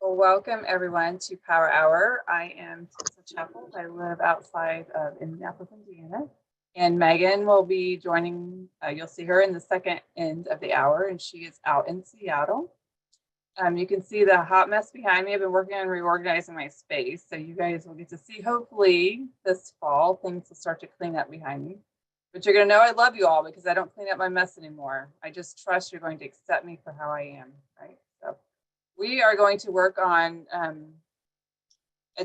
Well, welcome everyone to Power Hour. I am Tessa Chapel. I live outside of Indianapolis, Indiana. And Megan will be joining, you'll see her in the second end of the hour, and she is out in Seattle. You can see the hot mess behind me. I've been working on reorganizing my space. So you guys will get to see, hopefully this fall, things will start to clean up behind me. But you're going to know I love you all because I don't clean up my mess anymore. I just trust you're going to accept me for how I am, right? So we are going to work on, I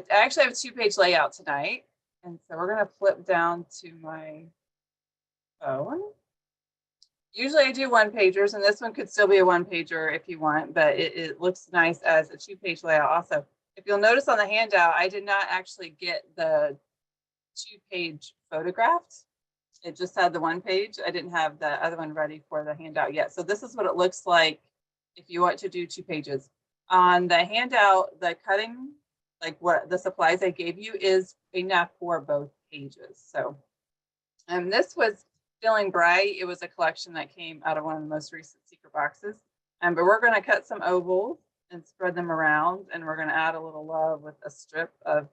actually have a 2-page layout tonight. And so we're going to flip down to my phone. Usually I do 1-pagers, and this one could still be a 1-pager if you want, but it looks nice as a 2-page layout also. If you'll notice on the handout, I did not actually get the 2-page photographed. It just had the 1 page. I didn't have the other one ready for the handout yet. So this is what it looks like if you want to do 2 pages. On the handout, the cutting, like what the supplies I gave you, is enough for both pages. So this was Feeling Bright. It was a collection that came out of one of the most recent secret boxes. But we're going to cut some ovals and spread them around, and we're going to add a little love with a strip of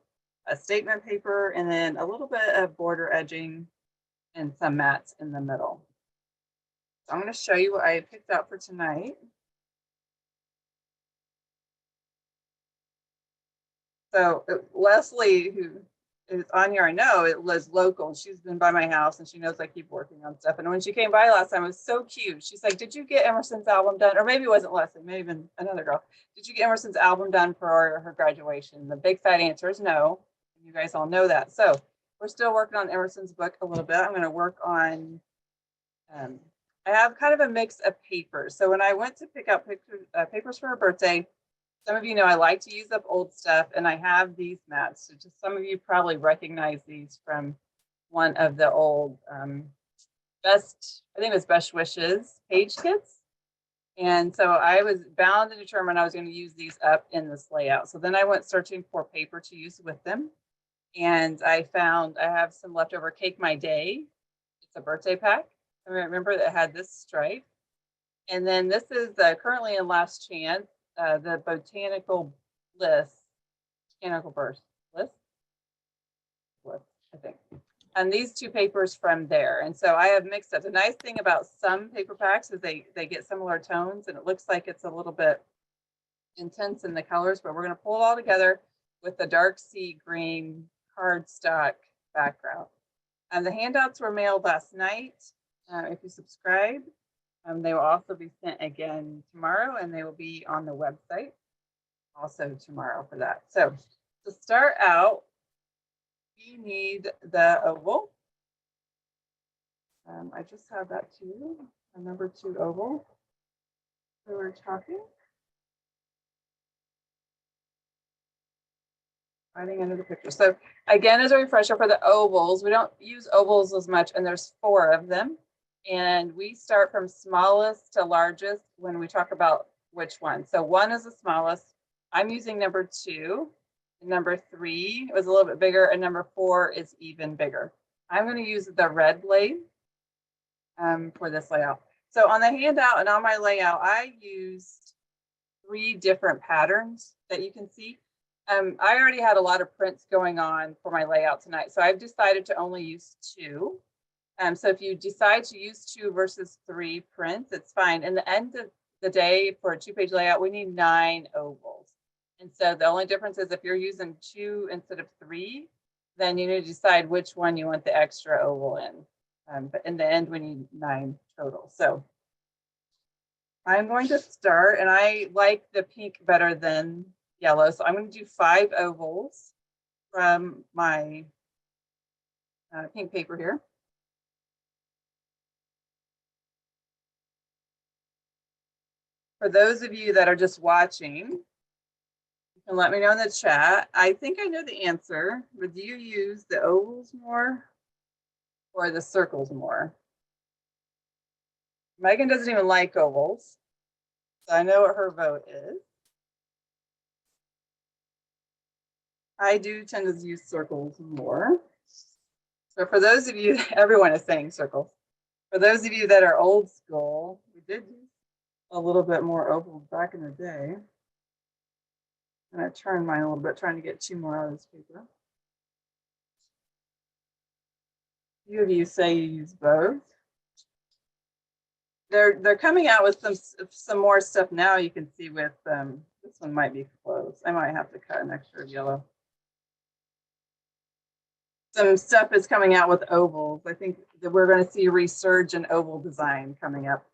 a statement paper and then a little bit of border edging and some mats in the middle. So I'm going to show you what I picked out for tonight. So Leslie, who is on here, I know it was local. She's been by my house and she knows I keep working on stuff. And when she came by last time, it was so cute. She's like, "Did you get Emerson's album done?" Or maybe it wasn't Leslie, maybe even another girl. "Did you get Emerson's album done for her graduation?" The big fat answer is no. You guys all know that. So we're still working on Emerson's book a little bit. I'm going to work on, I have kind of a mix of papers. So when I went to pick out papers for her birthday, some of you know I like to use up old stuff, and I have these mats. So just some of you probably recognize these from one of the old I think it was Best Wishes page kits. And so I was bound and determined I was going to use these up in this layout. So then I went searching for paper to use with them. And I found I have some leftover Cake My Day. It's a birthday pack. I remember that had this stripe. And then this is currently in Last Chance. The Botanical Bliss, I think. And these 2 papers from there. And so I have mixed up. The nice thing about some paper packs is they get similar tones, and it looks like it's a little bit intense in the colors, but we're going to pull it all together with the dark sea green cardstock background. And the handouts were mailed last night. If you subscribe, they will also be sent again tomorrow, and they will be on the website also tomorrow for that. So to start out, we need the oval. I just have that too, a number 2 oval. So we're talking. Hiding under the picture. So again, as a refresher for the ovals, we don't use ovals as much, and there's 4 of them. And we start from smallest to largest when we talk about which one. So 1 is the smallest. I'm using number 2. And number 3 was a little bit bigger, and number 4 is even bigger. I'm going to use the red blade for this layout. So on the handout and on my layout, I used 3 different patterns that you can see. I already had a lot of prints going on for my layout tonight, so I've decided to only use 2. So if you decide to use 2 versus 3 prints, it's fine. In the end of the day, for a 2-page layout, we need 9 ovals. And so the only difference is if you're using 2 instead of 3, then you need to decide which one you want the extra oval in. But in the end, we need 9 total. So I'm going to start, and I like the pink better than yellow. So I'm going to do 5 ovals from my pink paper here. For those of you that are just watching, you can let me know in the chat. I think I know the answer, but do you use the ovals more or the circles more? Megan doesn't even like ovals, so I know what her vote is. I do tend to use circles more. So for those of you, everyone is saying circles. For those of you that are old school, we did use a little bit more ovals back in the day. And I turned mine a little bit, trying to get 2 more out of this paper. A few of you say you use both. They're coming out with some more stuff now. You can see with this one might be close. I might have to cut an extra yellow. Some stuff is coming out with ovals. I think that we're going to see a resurge in oval design coming up.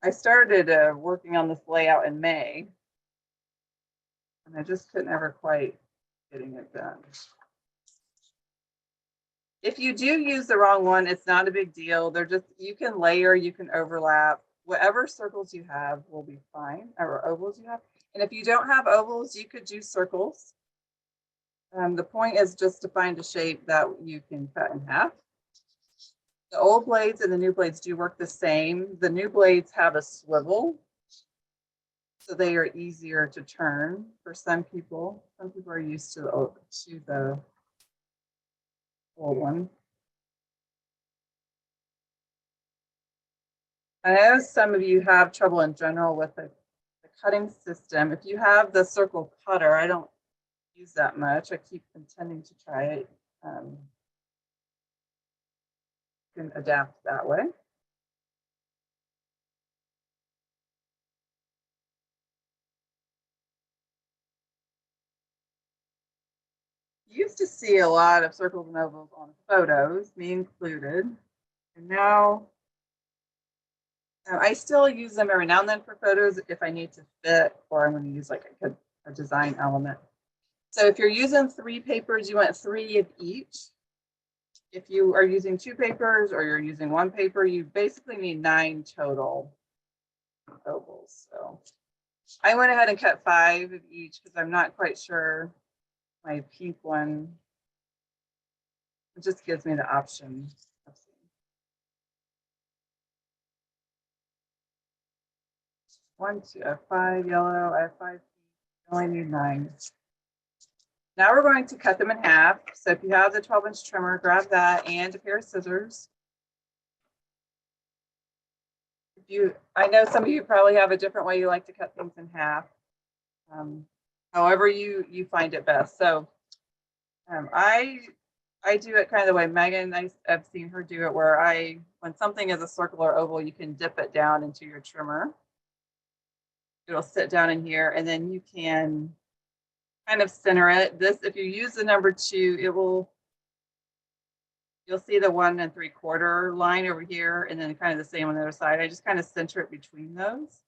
I started working on this layout in May, and I just couldn't ever quite getting it done. If you do use the wrong one, it's not a big deal. They're just, you can layer, you can overlap. Whatever circles you have will be fine, or ovals you have. And if you don't have ovals, you could do circles. The point is just to find a shape that you can cut in half. The old blades and the new blades do work the same. The new blades have a swivel, so they are easier to turn for some people. Some people are used to the old one. I know some of you have trouble in general with the cutting system. If you have the circle cutter, I don't use that much. I keep intending to try it. You can adapt that way. You used to see a lot of circles and ovals on photos, me included. And now I still use them every now and then for photos if I need to fit, or I'm going to use like a design element. So if you're using 3 papers, you want 3 of each. If you are using 2 papers or you're using 1 paper, you basically need 9 total ovals. So I went ahead and cut 5 of each because I'm not quite sure my pink one. It just gives me the option. 1, 2, I have 5 yellow, I have 5 pink, I only need 9. Now we're going to cut them in half. So if you have the 12-inch trimmer, grab that and a pair of scissors. I know some of you probably have a different way you like to cut things in half. However you find it best. So I do it kind of the way Megan, I've seen her do it, where when something is a circle or oval, you can dip it down into your trimmer. It'll sit down in here, and then you can kind of center it. If you use the number 2, you'll see the 1 3/4 line over here, and then kind of the same on the other side. I just kind of center it between those.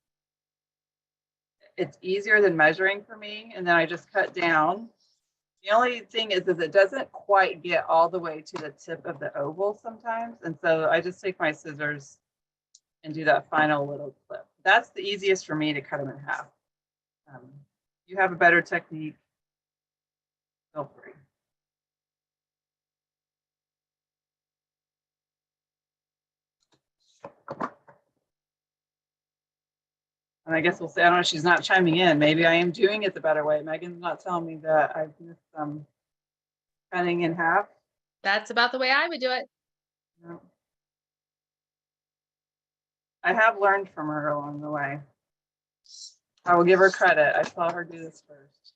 It's easier than measuring for me, and then I just cut down. The only thing is it doesn't quite get all the way to the tip of the oval sometimes, and so I just take my scissors and do that final little clip. That's the easiest for me to cut them in half. You have a better technique, feel free. And I guess we'll say, I don't know, she's not chiming in. Maybe I am doing it the better way. Megan's not telling me that I've missed some cutting in half. That's about the way I would do it. No. I have learned from her along the way. I will give her credit. I saw her do this first.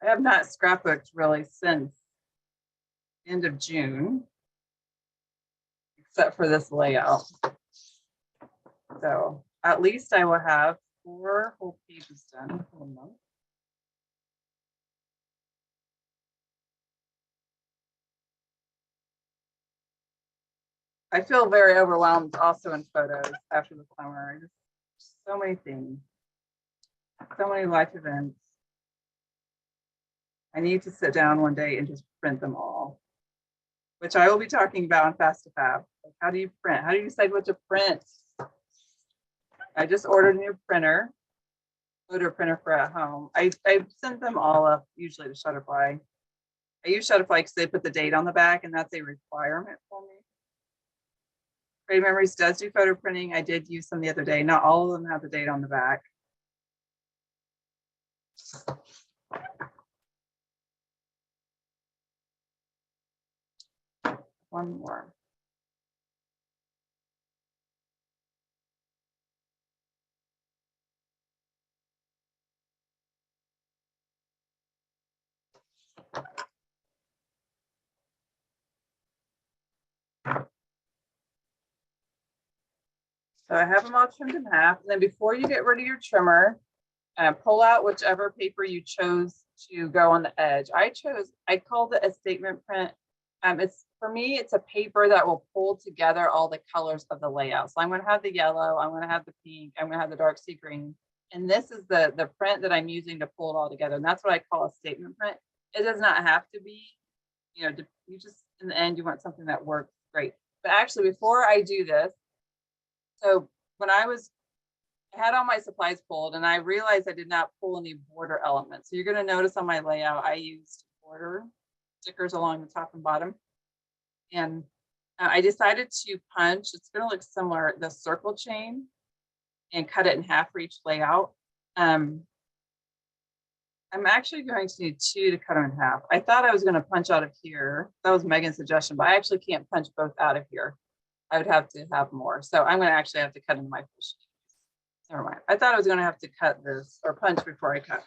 I have not scrapbooked really since end of June, except for this layout. So at least I will have 4 whole pages done for a month. I feel very overwhelmed also in photos after the summer. Just so many things, so many life events. I need to sit down one day and just print them all, which I will be talking about on Fast to Fab. Like, how do you print? How do you decide what to print? I just ordered a new printer. photo printer for at home. I sent them all up usually to Shutterfly. I use Shutterfly because they put the date on the back, and that's a requirement for me. Creative Memories does do photo printing. I did use some the other day. Not all of them have the date on the back. One more. So I have them all trimmed in half. And then before you get rid of your trimmer, pull out whichever paper you chose to go on the edge. I called it a statement print. It's for me, it's a paper that will pull together all the colors of the layout. So I'm going to have the yellow, I'm going to have the pink, I'm going to have the dark sea green. And this is the print that I'm using to pull it all together. And that's what I call a statement print. It does not have to be, you know, you just, in the end, you want something that works great. But actually, before I do this, so when I had all my supplies pulled and I realized I did not pull any border elements. So you're going to notice on my layout, I used border stickers along the top and bottom. And I decided to punch, it's going to look similar, the circle chain and cut it in half for each layout. I'm actually going to need 2 to cut them in half. I thought I was going to punch out of here. That was Megan's suggestion, but I actually can't punch both out of here. I would have to have more. So I'm going to actually have to cut into my fish. Never mind. I thought I was going to have to cut this or punch before I cut.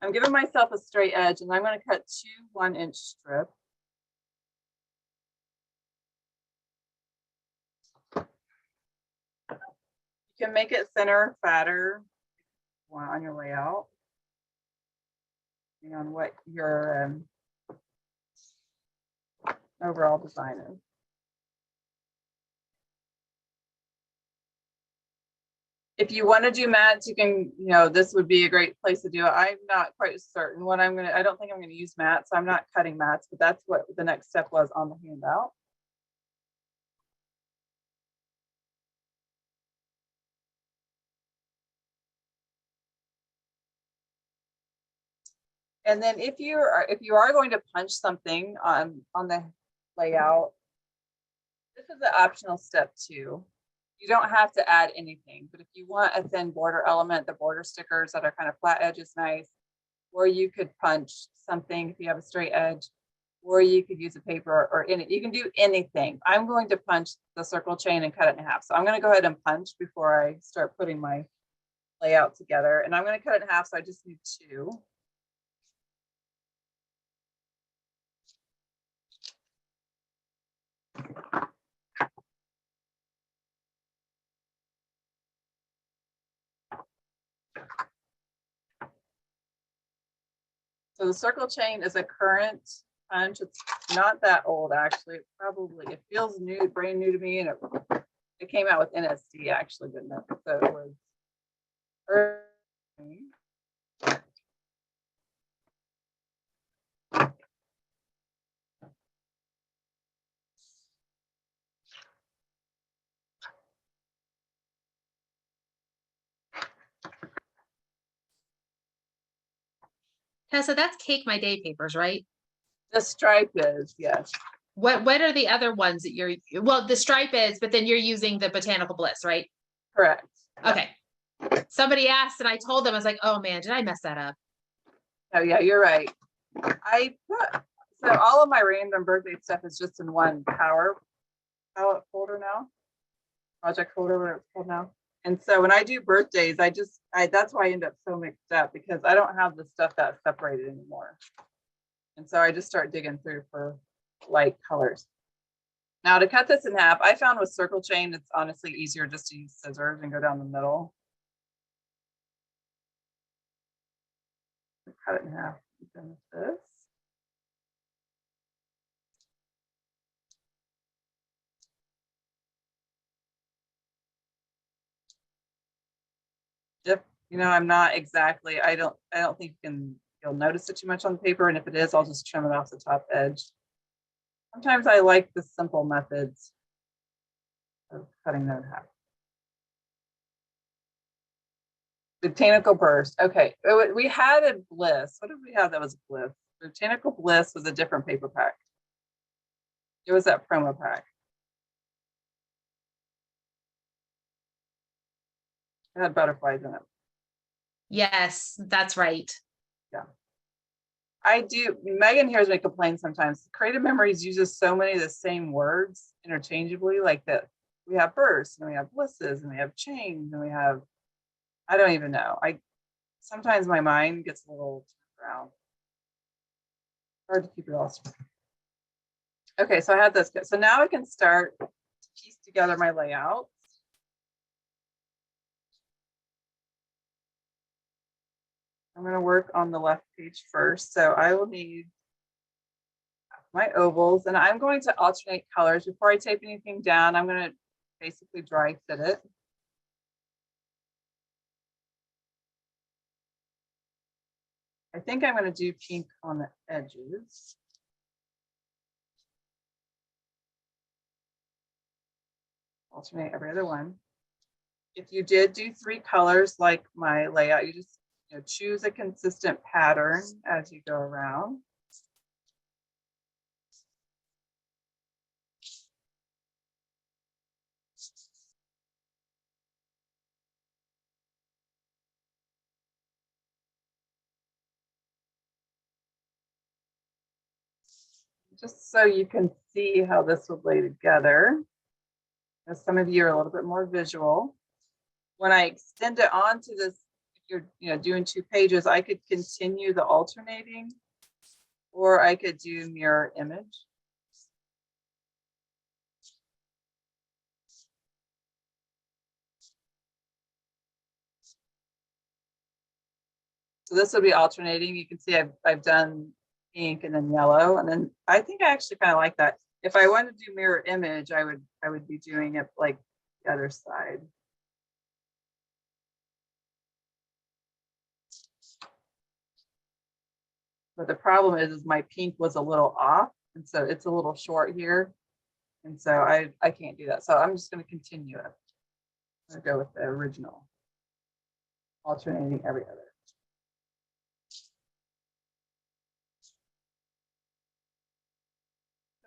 I'm giving myself a straight edge and I'm going to cut 2 1-inch strips. You can make it thinner, fatter on your layout, depending on what your overall design is. If you want to do mats, you can, you know, this would be a great place to do it. I'm not quite certain what I don't think I'm going to use mats. So I'm not cutting mats, but that's what the next step was on the handout. And then if you are going to punch something on the layout, this is the optional step 2. You don't have to add anything, but if you want a thin border element, the border stickers that are kind of flat edge is nice, or you could punch something if you have a straight edge, or you could use a paper or you can do anything. I'm going to punch the circle chain and cut it in half. So I'm going to go ahead and punch before I start putting my layout together. And I'm going to cut it in half, so I just need 2. So the circle chain is a current punch. It's not that old, actually. It feels new, brand new to me, and it came out with NSD, actually, didn't it? So it was early. Tessa, that's Cake My Day papers, right? The stripe is, yes. What are the other ones that well, the stripe is, but then you're using the Botanical Bliss, right? Correct. Okay. Somebody asked and I told them, I was like, oh man, did I mess that up? Oh yeah, you're right. So all of my random birthday stuff is just in one palette folder now. Project folder, whatever it's called now. And so when I do birthdays, that's why I end up so mixed up, because I don't have the stuff that's separated anymore. And so I just start digging through for light colors. Now to cut this in half, I found with circle chain, it's honestly easier just to use scissors and go down the middle. Cut it in half. Done with this. If I'm not exactly, I don't think you'll notice it too much on the paper, and if it is, I'll just trim it off the top edge. Sometimes I like the simple methods of cutting that in half. Botanical burst. Okay. We had a bliss. What did we have that was bliss? Botanical bliss was a different paper pack. It was that promo pack. It had butterflies in it. Yes, that's right. Yeah. I do. Megan hears me complain sometimes. Creative Memories uses so many of the same words interchangeably, like that. We have bursts and we have blisses and we have chains and we have, I don't even know. Sometimes my mind gets a little around. Hard to keep it all straight. Okay, so I had this. So now I can start to piece together my layout. I'm going to work on the left page first. So I will need my ovals, and I'm going to alternate colors. Before I tape anything down, I'm going to basically dry fit it. I think I'm going to do pink on the edges. Alternate every other one. If you did do 3 colors like my layout, you just choose a consistent pattern as you go around. Just so you can see how this would lay together. As some of you are a little bit more visual. When I extend it onto this, if you're doing 2 pages, I could continue the alternating, or I could do mirror image. So this will be alternating. You can see I've done pink and then yellow, and then I think I actually kind of like that. If I wanted to do mirror image, I would be doing it like the other side. But the problem is my pink was a little off, and so it's a little short here, and so I can't do that. So I'm just going to continue it. I'm going to go with the original, alternating every other.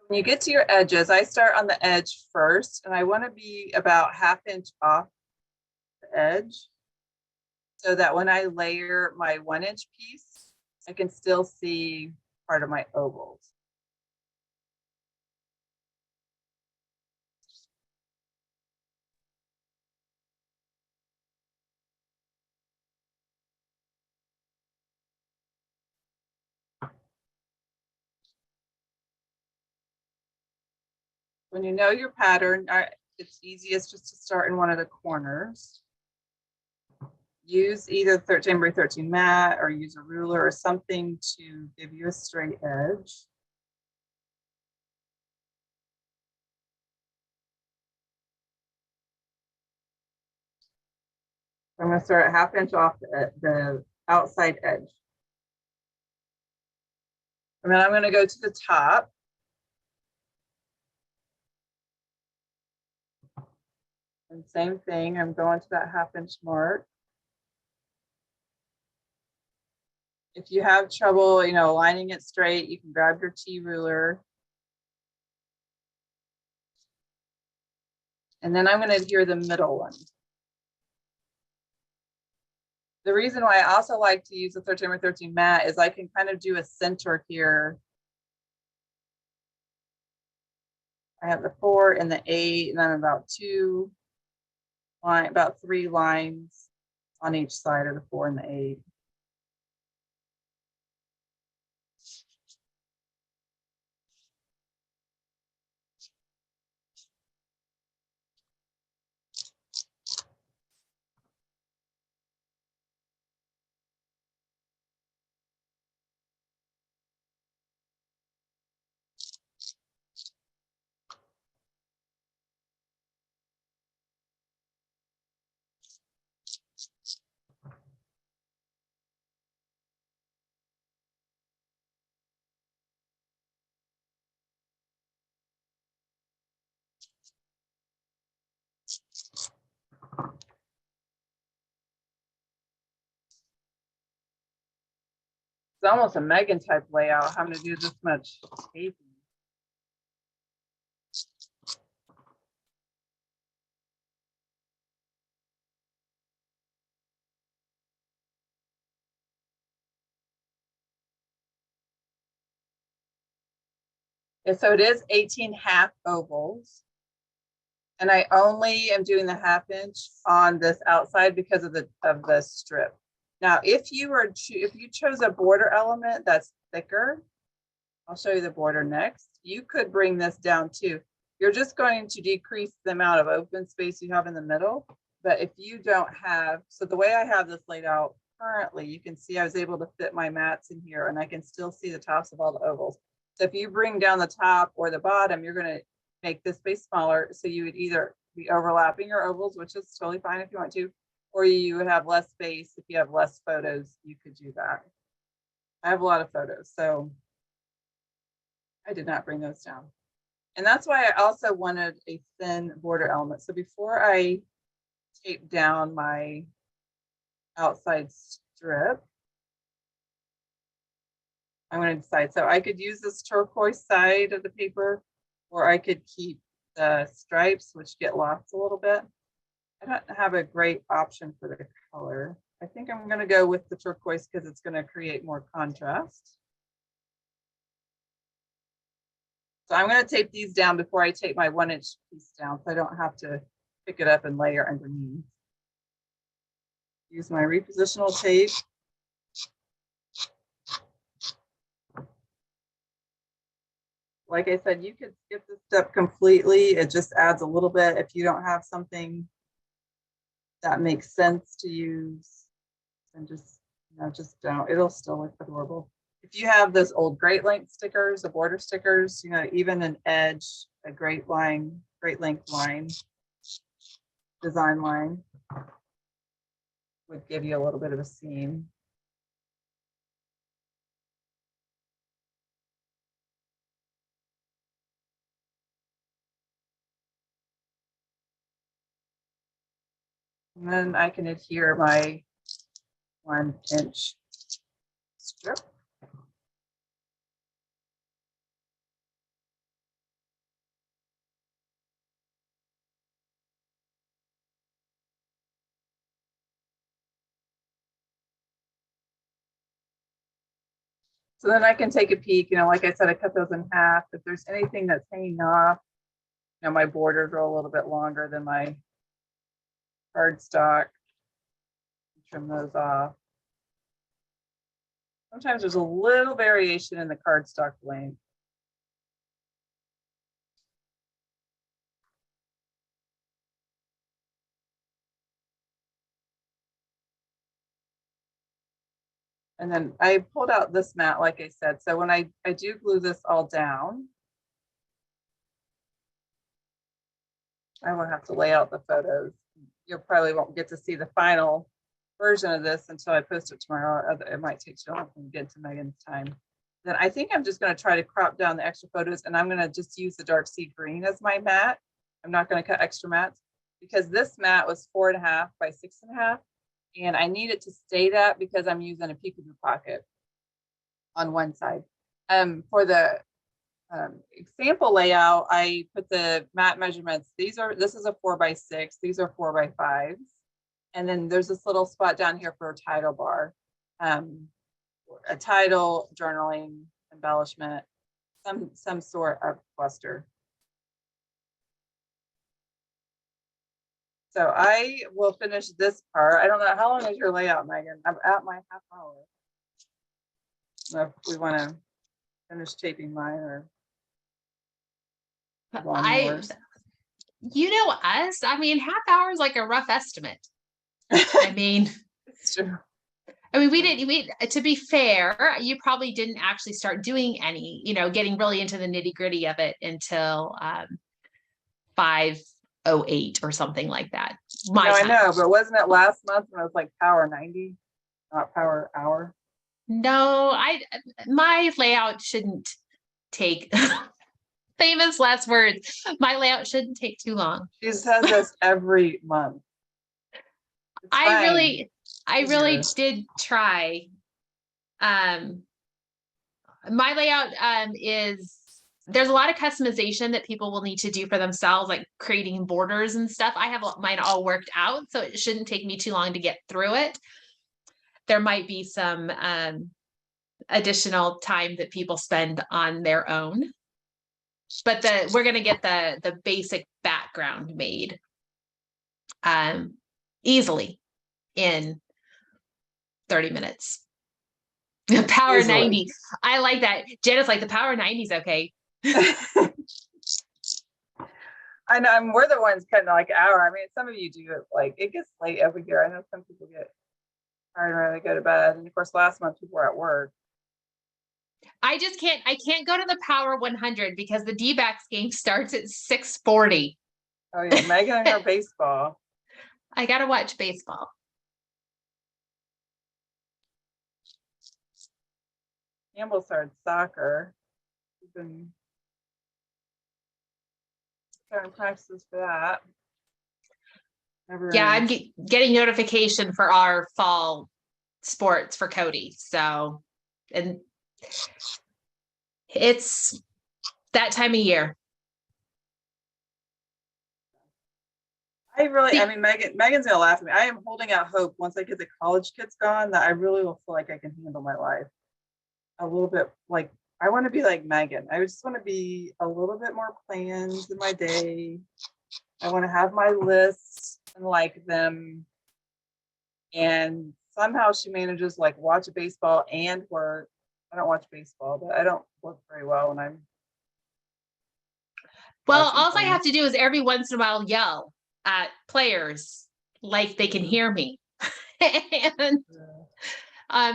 When you get to your edges, I start on the edge first, and I want to be about 1/2 inch off the edge so that when I layer my 1 inch piece, I can still see part of my ovals. When you know your pattern, it's easiest just to start in one of the corners. Use either 13x13 mat or use a ruler or something to give you a straight edge. I'm going to start at 1/2 inch off the outside edge. And then I'm going to go to the top. And same thing, I'm going to that 1/2 inch mark. If you have trouble, lining it straight, you can grab your T ruler. And then I'm going to adhere the middle one. The reason why I also like to use the 13x13 mat is I can kind of do a center here. I have the 4 and the 8, and I'm about 3 lines on each side of the 4 and the 8. It's almost a Meggan type layout, having to do this much taping. And so it is 18 half ovals. And I only am doing the 1/2 inch on this outside because of the strip. Now, if you chose a border element that's thicker, I'll show you the border next. You could bring this down too. You're just going to decrease the amount of open space you have in the middle. But if you don't have, so the way I have this laid out currently, you can see I was able to fit my mats in here and I can still see the tops of all the ovals. So if you bring down the top or the bottom, you're going to make this space smaller. So you would either be overlapping your ovals, which is totally fine if you want to, or you would have less space. If you have less photos, you could do that. I have a lot of photos, so I did not bring those down. And that's why I also wanted a thin border element. So before I tape down my outside strip, I'm going to decide. So I could use this turquoise side of the paper, or I could keep the stripes, which get lost a little bit. I don't have a great option for the color. I think I'm going to go with the turquoise because it's going to create more contrast. So I'm going to tape these down before I tape my 1 inch piece down, so I don't have to pick it up and layer underneath. Use my repositional tape. Like I said, you could skip this step completely. It just adds a little bit if you don't have something that makes sense to use, and just don't. It'll still look adorable. If you have those old Great Length stickers, the border stickers, even an edge, a Great Length line, design line would give you a little bit of a seam. And then I can adhere my 1 inch strip. So then I can take a peek, like I said, I cut those in half. If there's anything that's hanging off, my borders are a little bit longer than my cardstock. Trim those off. Sometimes there's a little variation in the cardstock length. And then I pulled out this mat, like I said. So when I do glue this all down, I will have to lay out the photos. You probably won't get to see the final version of this until I post it tomorrow. It might take too long to get to Megan's time. Then I think I'm just going to try to crop down the extra photos, and I'm going to just use the dark sea green as my mat. I'm not going to cut extra mats because this mat was 4.5 by 6.5. And I need it to stay that because I'm using a peekaboo pocket on one side. For the example layout, I put the mat measurements. This is a 4 by 6. These are 4 by 5s. And then there's this little spot down here for a title bar, a title, journaling, embellishment, some sort of cluster. So I will finish this part. I don't know, how long is your layout, Megan? I'm at my half hour. So if we want to finish taping mine or us, I mean, half hour is like a rough estimate. I mean, it's true. To be fair, you probably didn't actually start doing any, getting really into the nitty gritty of it until 5:08 or something like that. I know, but wasn't it last month when it was like power 90, not power hour? No, my layout shouldn't take famous last words. My layout shouldn't take too long. She says this every month. I really did try My layout is, there's a lot of customization that people will need to do for themselves, like creating borders and stuff. I have mine all worked out, so it shouldn't take me too long to get through it. There might be some additional time that people spend on their own, but we're going to get the basic background made easily in 30 minutes. Power Easily. 90. I like that. Janet's like, the power 90 is okay. I know, we're the ones cutting like an hour. I mean, some of you do it like, it gets late every year. I know some people get tired and ready to go to bed. And of course, last month people were at work. I can't go to the power 100 because the D-backs game starts at 6:40. Oh yeah, Megan and her baseball. I gotta watch baseball. Campbell started soccer. He's been starting practices for that. Yeah, I'm getting notification for our fall sports for Cody. So, and it's that time of year. I mean, Megan's gonna laugh at me. I am holding out hope once I get the college kids gone that I really will feel like I can handle my life a little bit. Like, I want to be like Megan. I just want to be a little bit more planned in my day. I want to have my lists and like them. And somehow she manages like watch baseball and work. I don't watch baseball, but I don't work very well when I'm. Well, all I have to do is every once in a while yell at players like they can hear me. And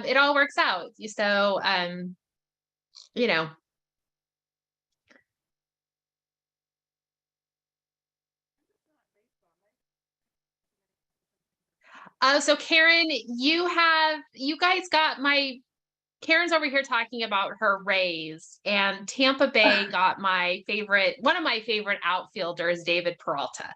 it all works out. So, you know. So Karen, you guys got Karen's over here talking about her Rays, and Tampa Bay got one of my favorite outfielders, David Peralta.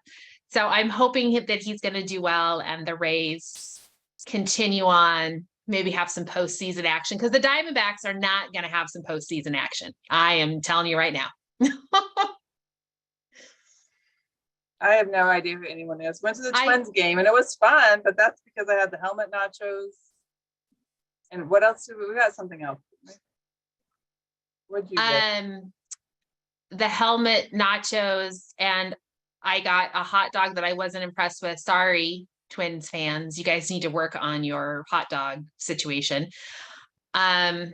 So I'm hoping that he's going to do well and the Rays continue on, maybe have some postseason action, because the Diamondbacks are not going to have some postseason action. I am telling you right now. I have no idea who anyone is. Went to the Twins game and it was fun, but that's because I had the helmet nachos. And what else did we got? Something else. What'd you get? The helmet nachos, and I got a hot dog that I wasn't impressed with. Sorry, Twins fans. You guys need to work on your hot dog situation. Yeah.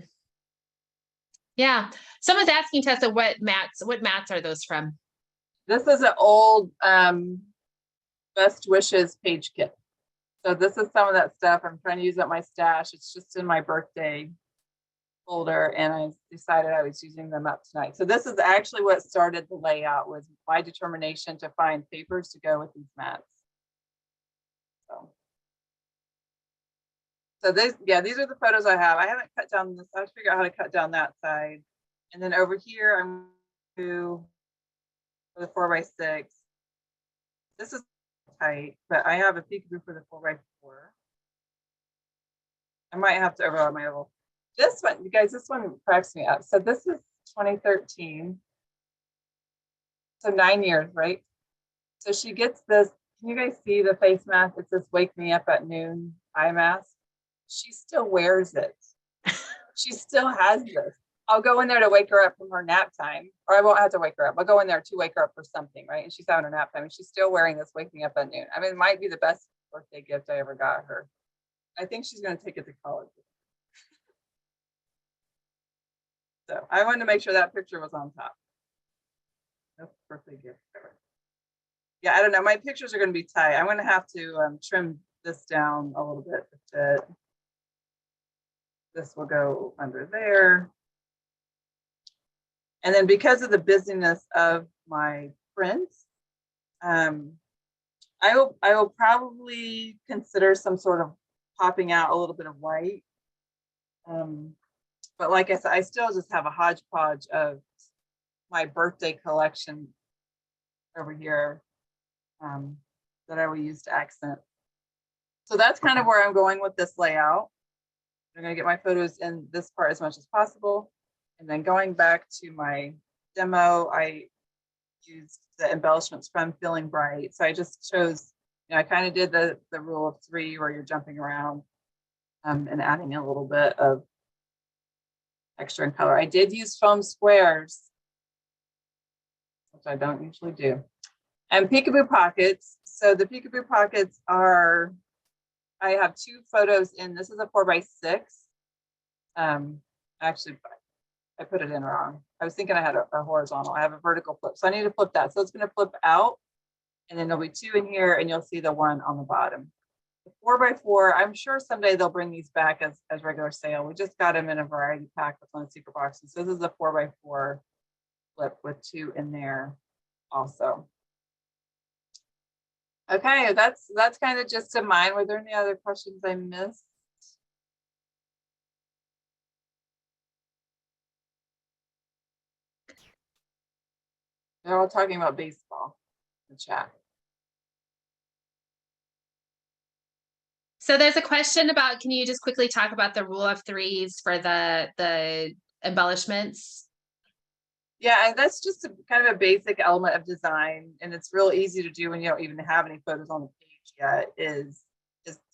Someone's asking Tessa what mats are those from? This is an old best wishes page kit. So this is some of that stuff. I'm trying to use up my stash. It's just in my birthday folder, and I decided I was using them up tonight. So this is actually what started the layout, was my determination to find papers to go with these mats. So these are the photos I have. I haven't cut down this. I have to figure out how to cut down that side. And then over here, I'm going to for the 4x6. This is tight, but I have a peekaboo for the 4x4. I might have to overlap my oval. This one, you guys, this one cracks me up. So this is 2013. So 9 years, right? So she gets this. Can you guys see the face mask? It says "Wake me up at noon" eye mask. She still wears it. She still has this. I'll go in there to wake her up from her nap time, or I won't have to wake her up. I'll go in there to wake her up for something, right? And she's having her nap time, and she's still wearing this "Wake me up at noon." I mean, it might be the best birthday gift I ever got her. I think she's going to take it to college. So I wanted to make sure that picture was on top. That's birthday gift ever. Yeah, I don't know. My pictures are going to be tight. I'm going to have to trim this down a little bit to fit. This will go under there. And then because of the busyness of my prints, I will probably consider some sort of popping out a little bit of white. But like I said, I still just have a hodgepodge of my birthday collection over here that I will use to accent. So that's kind of where I'm going with this layout. I'm going to get my photos in this part as much as possible. And then going back to my demo, I used the embellishments from Feeling Bright. So I just chose, I kind of did the rule of 3 where you're jumping around and adding a little bit of texture and color. I did use foam squares, which I don't usually do. And peekaboo pockets. So the peekaboo pockets are, I have 2 photos in. This is a 4x6. Actually, I put it in wrong. I was thinking I had a horizontal. I have a vertical flip. So I need to flip that. So it's going to flip out. And then there'll be 2 in here, and you'll see the 1 on the bottom. The 4x4, I'm sure someday they'll bring these back as regular sale. We just got them in a variety pack with one of the secret boxes. So this is a 4x4 flip with 2 in there also. Okay, that's kind of just a mine. Were there any other questions I missed? They're all talking about baseball in the chat. So there's a question about, can you just quickly talk about the rule of 3s for the embellishments? Yeah, and that's just kind of a basic element of design, and it's real easy to do when you don't even have any photos on the page yet, is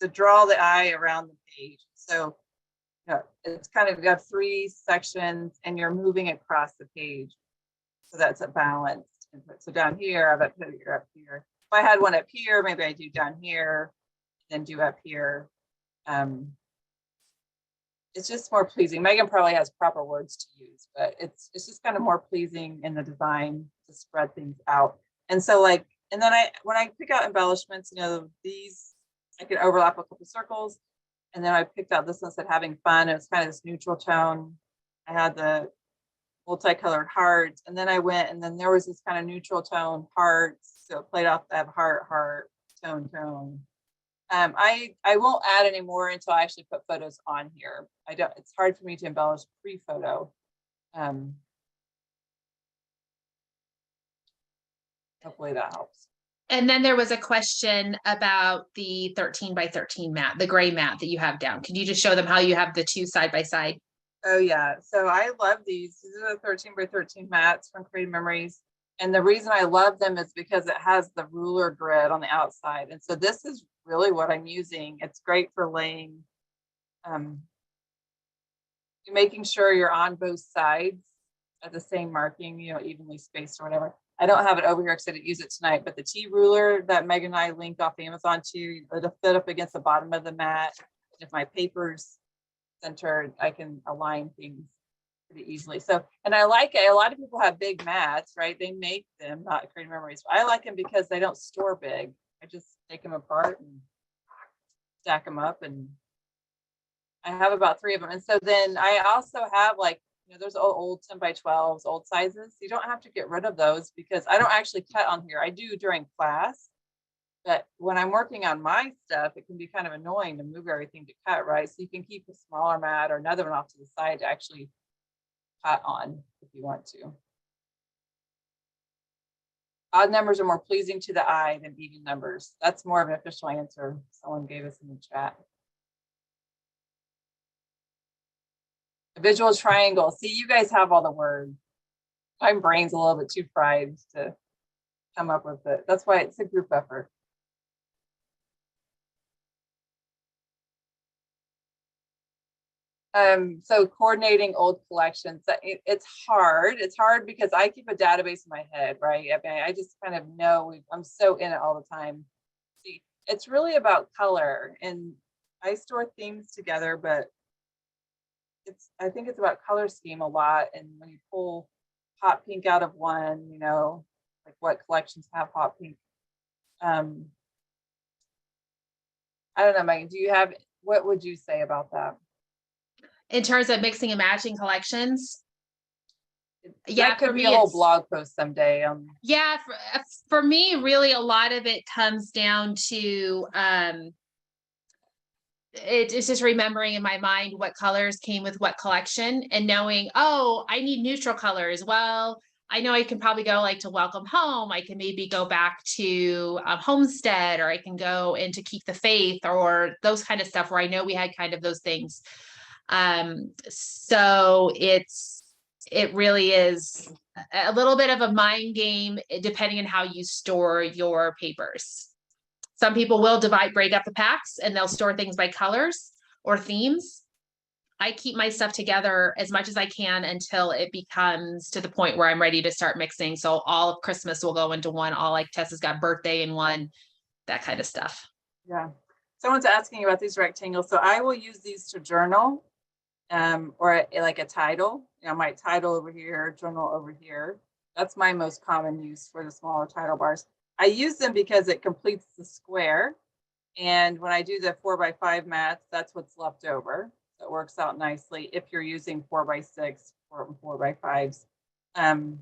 to draw the eye around the page. So it's kind of, you have 3 sections and you're moving across the page. So that's a balance. So down here, I've up here, up here. If I had one up here, maybe I do down here, then do up here. It's just more pleasing. Meggan probably has proper words to use, but it's just kind of more pleasing in the design to spread things out. And so like, and then when I pick out embellishments, these, I can overlap a couple circles. And then I picked out this one that said having fun. It was kind of this neutral tone. I had the multicolored hearts, and then I went, and then there was this kind of neutral tone hearts. So it played off that heart, tone. I won't add any more until I actually put photos on here. It's hard for me to embellish pre-photo. Hopefully that helps. And then there was a question about the 13 by 13 mat, the gray mat that you have down. Can you just show them how you have the 2 side by side? Oh yeah, so I love these. These are the 13 by 13 mats from Creative Memories. And the reason I love them is because it has the ruler grid on the outside. And so this is really what I'm using. It's great for laying, making sure you're on both sides at the same marking, evenly spaced or whatever. I don't have it over here because I didn't use it tonight, but the T ruler that Meggan and I linked off Amazon to, it'll fit up against the bottom of the mat. If my paper's centered, I can align things pretty easily. So, and I like it. A lot of people have big mats, right? They make them, not Creative Memories. I like them because they don't store big. I just take them apart and stack them up, and I have about 3 of them. And so then I also have there's old 10 by 12s, old sizes. You don't have to get rid of those because I don't actually cut on here. I do during class, but when I'm working on my stuff, it can be kind of annoying to move everything to cut, right? So you can keep a smaller mat or another one off to the side to actually cut on if you want to. Odd numbers are more pleasing to the eye than even numbers. That's more of an official answer someone gave us in the chat. A visual triangle. See, you guys have all the words. My brain's a little bit too fried to come up with it. That's why it's a group effort. So coordinating old collections, it's hard. It's hard because I keep a database in my head, right? I mean, I just kind of know, I'm so in it all the time. See, it's really about color, and I store things together, but I think it's about color scheme a lot. And when you pull hot pink out of one, like what collections have hot pink? I don't know, Meggan, what would you say about that? In terms of mixing and matching collections? That could be a whole blog post someday. Yeah, for me, really, a lot of it comes down to it's just remembering in my mind what colors came with what collection and knowing, oh, I need neutral colors. Well, I know I can probably go to Welcome Home. I can maybe go back to Homestead, or I can go into Keep the Faith, or those kind of stuff where I know we had kind of those things. So it really is a little bit of a mind game depending on how you store your papers. Some people will break up the packs and they'll store things by colors or themes. I keep my stuff together as much as I can until it becomes to the point where I'm ready to start mixing. So all of Christmas will go into one, all like Tessa's got birthday in one, that kind of stuff. Yeah. Someone's asking about these rectangles. So I will use these to journal, or like a title. You know, my title over here, journal over here. That's my most common use for the smaller title bars. I use them because it completes the square. And when I do the 4x5 mats, that's what's left over. So it works out nicely if you're using 4x6 or 4x5s. And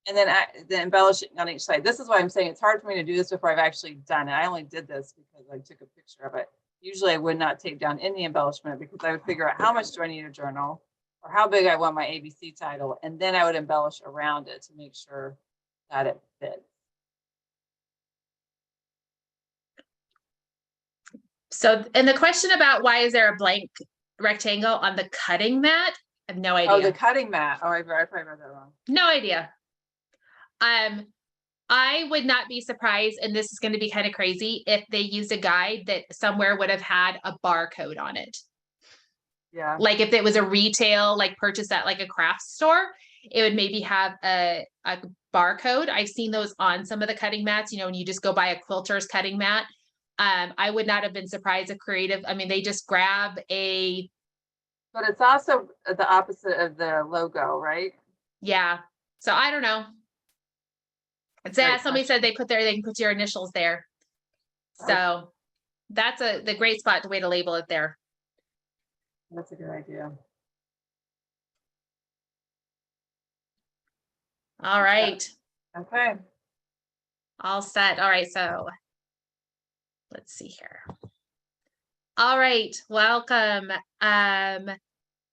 then the embellishing on each side. This is why I'm saying it's hard for me to do this before I've actually done it. I only did this because I took a picture of it. Usually I would not tape down any embellishment because I would figure out how much do I need a journal or how big I want my ABC title. And then I would embellish around it to make sure that it fits. So, and the question about why is there a blank rectangle on the cutting mat? I have no idea. Oh, the cutting mat. Oh, I probably read that wrong. No idea. I would not be surprised, and this is going to be kind of crazy, if they used a guide that somewhere would have had a barcode on it. Yeah. Like if it was a retail, like purchase at like a craft store, it would maybe have a barcode. I've seen those on some of the cutting mats, you know, when you just go buy a quilter's cutting mat. I would not have been surprised if creative, I mean, they just grab a. But it's also the opposite of the logo, right? Yeah. So I don't know. Somebody said they can put your initials there. So that's the great spot, the way to label it there. That's a good idea. All right. Okay. All set. All right. So let's see here. All right. Welcome. I'm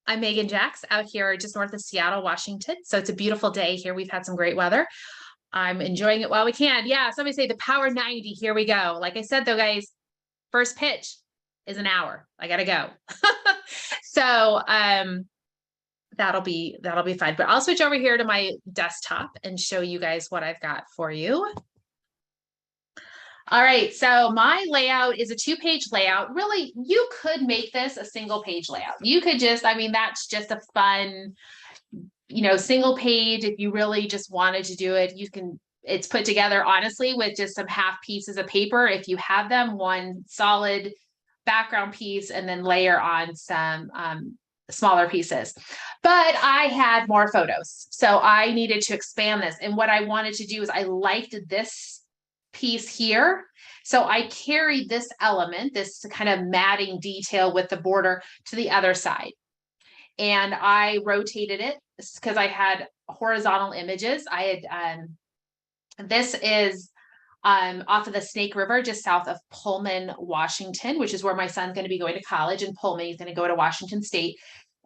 Meggan Jax out here just north of Seattle, Washington. So it's a beautiful day here. We've had some great weather. I'm enjoying it while we can. Yeah, somebody say the Power 90. Here we go. Like I said, though, guys, first pitch is an hour. I gotta go. So that'll be fun. But I'll switch over here to my desktop and show you guys what I've got for you. All right, so my layout is a 2-page layout. Really, you could make this a single page layout. You could just, I mean, that's just a fun, you know, single page. If you really just wanted to do it, you can, it's put together honestly with just some half pieces of paper. If you have them, one solid background piece and then layer on some smaller pieces. But I had more photos, so I needed to expand this. And what I wanted to do is I liked this piece here. So I carried this element, this kind of matting detail with the border to the other side. And I rotated it because I had horizontal images. I had, this is off of the Snake River, just south of Pullman, Washington, which is where my son's going to be going to college in Pullman. He's going to go to Washington State.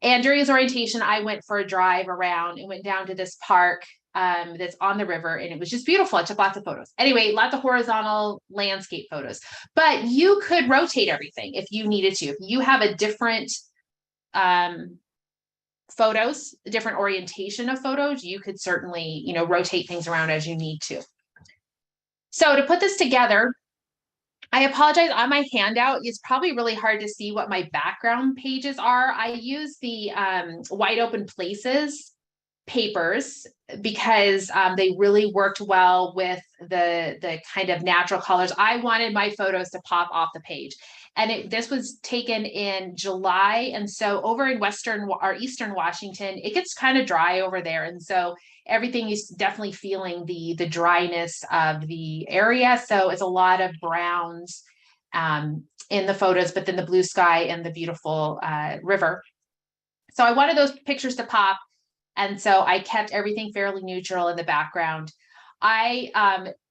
And during his orientation, I went for a drive around and went down to this park that's on the river, and it was just beautiful. I took lots of photos. Anyway, lots of horizontal landscape photos, but you could rotate everything if you needed to. If you have a different photos, a different orientation of photos, you could certainly, you know, rotate things around as you need to. So to put this together, I apologize, on my handout, it's probably really hard to see what my background pages are. I use the Wide Open Places papers because they really worked well with the kind of natural colors. I wanted my photos to pop off the page. And this was taken in July. And so over in Western or Eastern Washington, it gets kind of dry over there. And so everything is definitely feeling the dryness of the area. So it's a lot of browns in the photos, but then the blue sky and the beautiful river. So I wanted those pictures to pop. And so I kept everything fairly neutral in the background.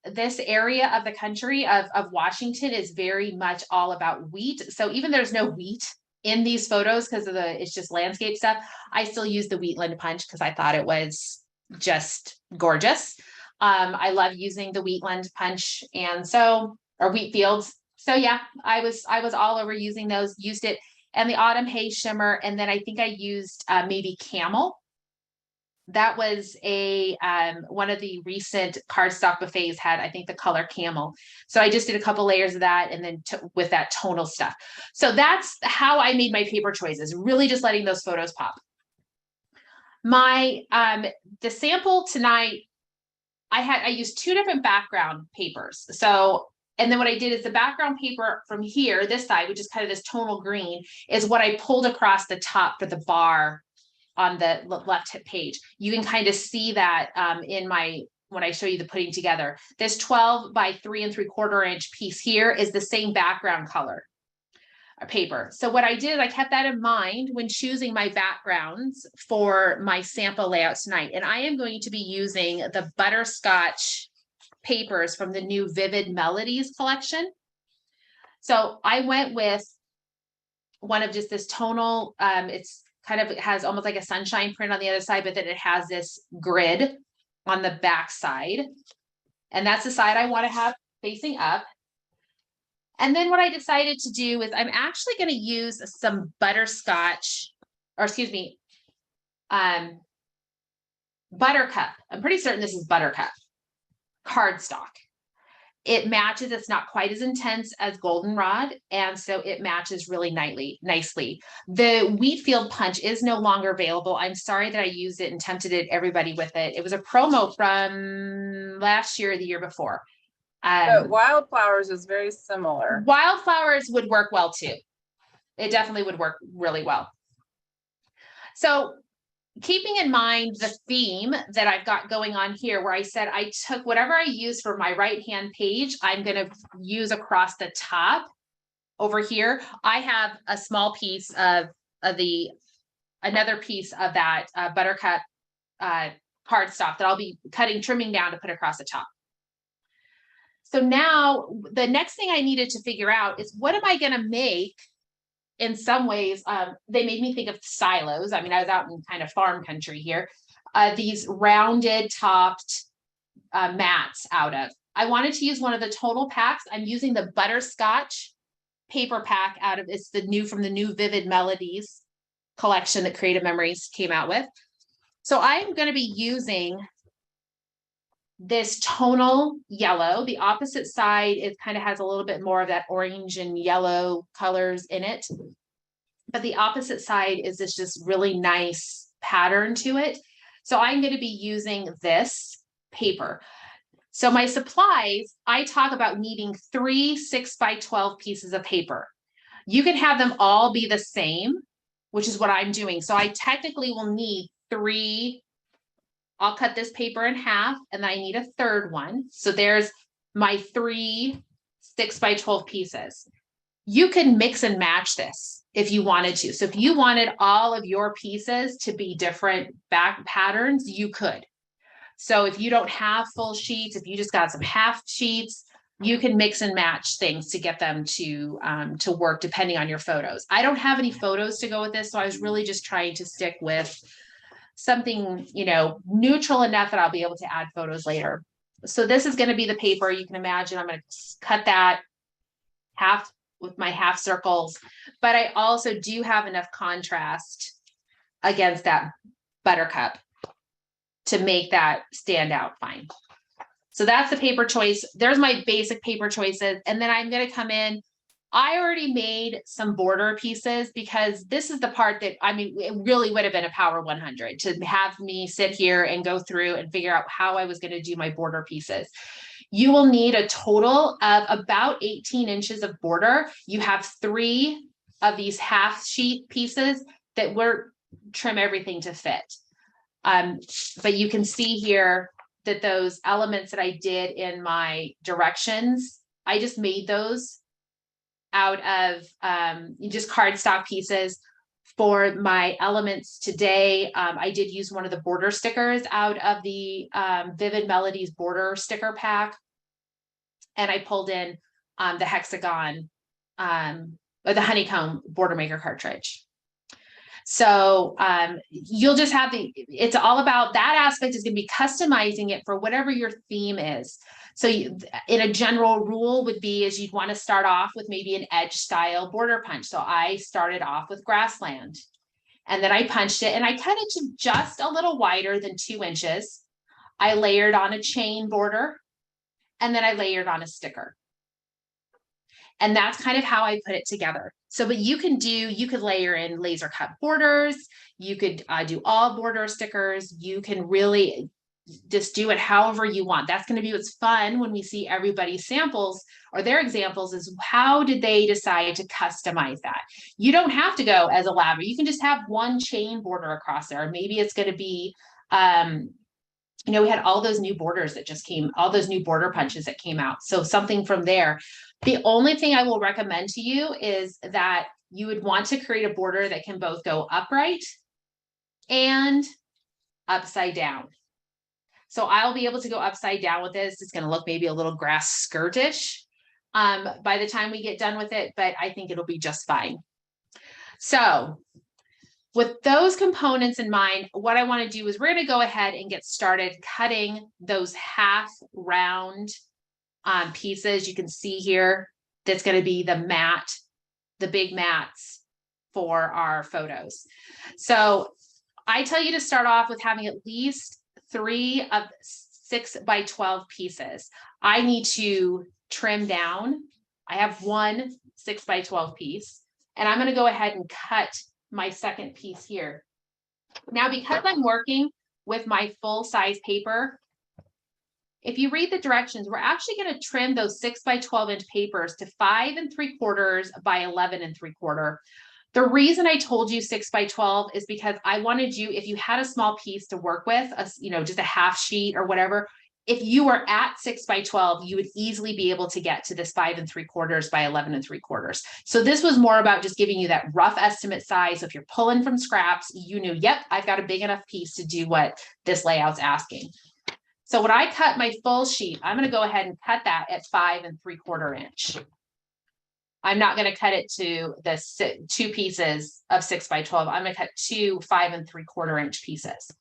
This area of the country of Washington is very much all about wheat. So even there's no wheat in these photos because of it's just landscape stuff. I still use the wheatland punch because I thought it was just gorgeous. I love using the wheatland punch or wheat fields. So yeah, I was all over using those, used it, and the autumn hay shimmer. And then I think I used maybe camel That was a one of the recent cardstock buffets had, I think, the color camel. So I just did a couple layers of that, and then with that tonal stuff. So that's how I made my paper choices, really just letting those photos pop. My the sample tonight, I used 2 different background papers. So, and then what I did is the background paper from here, this side, which is kind of this tonal green, is what I pulled across the top for the bar on the left page. You can kind of see that in my, when I show you the putting together. This 12 by 3 3/4 inch piece here is the same background color paper. So what I did, I kept that in mind when choosing my backgrounds for my sample layout tonight. And I am going to be using the butterscotch papers from the new Vivid Melodies collection. So I went with one of just this tonal, it's kind of, it has almost like a sunshine print on the other side, but then it has this grid on the back side. And that's the side I want to have facing up. And then what I decided to do is I'm actually going to use some butterscotch, or excuse me, Buttercup. I'm pretty certain this is Buttercup cardstock. It matches, it's not quite as intense as Goldenrod, and so it matches really nicely. The Wheatfield punch is no longer available. I'm sorry that I used it and tempted everybody with it. It was a promo from last year or the year before. But Wildflowers is very similar. Wildflowers would work well too. It definitely would work really well. So keeping in mind the theme that I've got going on here, where I said I took whatever I used for my right-hand page, I'm going to use across the top over here. I have a small piece of another piece of that Buttercup cardstock that I'll be trimming down to put across the top. So now the next thing I needed to figure out is, what am I going to make? In some ways, they made me think of silos. I mean, I was out in kind of farm country here. These rounded topped mats out of. I wanted to use one of the tonal packs. I'm using the butterscotch paper pack out of, it's the new from the new Vivid Melodies collection that Creative Memories came out with. So I'm going to be using this tonal yellow. The opposite side, it kind of has a little bit more of that orange and yellow colors in it. But the opposite side is this just really nice pattern to it. So I'm going to be using this paper. So my supplies, I talk about needing 3 6 by 12 pieces of paper. You can have them all be the same, which is what I'm doing. So I technically will need 3. I'll cut this paper in half, and then I need a third one. So there's my 3 6 by 12 pieces. You can mix and match this if you wanted to. So if you wanted all of your pieces to be different back patterns, you could. So if you don't have full sheets, if you just got some half sheets, you can mix and match things to get them to work depending on your photos. I don't have any photos to go with this, so I was really just trying to stick with something, you know, neutral enough that I'll be able to add photos later. So this is going to be the paper. You can imagine I'm going to cut that half with my half circles, but I also do have enough contrast against that Buttercup to make that stand out fine. So that's the paper choice. There's my basic paper choices. And then I'm going to come in. I already made some border pieces, because this is the part that, I mean, it really would have been a power 100 to have me sit here and go through and figure out how I was going to do my border pieces. You will need a total of about 18 inches of border. You have 3 of these half sheet pieces that we're trim everything to fit. But you can see here that those elements that I did in my directions, I just made those out of just cardstock pieces. For my elements today, I did use one of the border stickers out of the Vivid Melodies border sticker pack. And I pulled in the hexagon, or the honeycomb border maker cartridge. So you'll just have it's all about that aspect is going to be customizing it for whatever your theme is. So in a general rule would be is you'd want to style with maybe an edge style border punch. So I started off with grassland. And then I punched it and I cut it to just a little wider than 2 inches. I layered on a chain border and then I layered on a sticker. And that's kind of how I put it together. So, but you could layer in laser cut borders. You could do all border stickers. You can really just do it however you want. That's going to be what's fun when we see everybody's samples or their examples is how did they decide to customize that? You don't have to go as elaborate. You can just have one chain border across there. Maybe it's going to be, you know, we had all those new borders that just came, all those new border punches that came out. So something from there. The only thing I will recommend to you is that you would want to create a border that can both go upright and upside down. So I'll be able to go upside down with this. It's going to look maybe a little grass skirtish by the time we get done with it, but I think it'll be just fine. So with those components in mind, what I want to do is we're going to go ahead and get started cutting those half round pieces. You can see here, that's going to be the mat, the big mats for our photos. So I tell you to start off with having at least 3 of 6 by 12 pieces. I need to trim down. I have 1 6 by 12 piece, and I'm going to go ahead and cut my second piece here. Now, because I'm working with my full size paper, if you read the directions, we're actually going to trim those 6 by 12 inch papers to 5 3/4 by 11 3/4. The reason I told you 6 by 12 is because I wanted you, if you had a small piece to work with, you know, just a half sheet or whatever, if you were at 6 by 12, you would easily be able to get to this 5 3/4 by 11 3/4. So this was more about just giving you that rough estimate size. If you're pulling from scraps, you knew, yep, I've got a big enough piece to do what this layout's asking. So when I cut my full sheet, I'm going to go ahead and cut that at 5 3/4 inch. I'm not going to cut it to the 2 pieces of 6 by 12. I'm going to cut 2 5 3/4 inch pieces.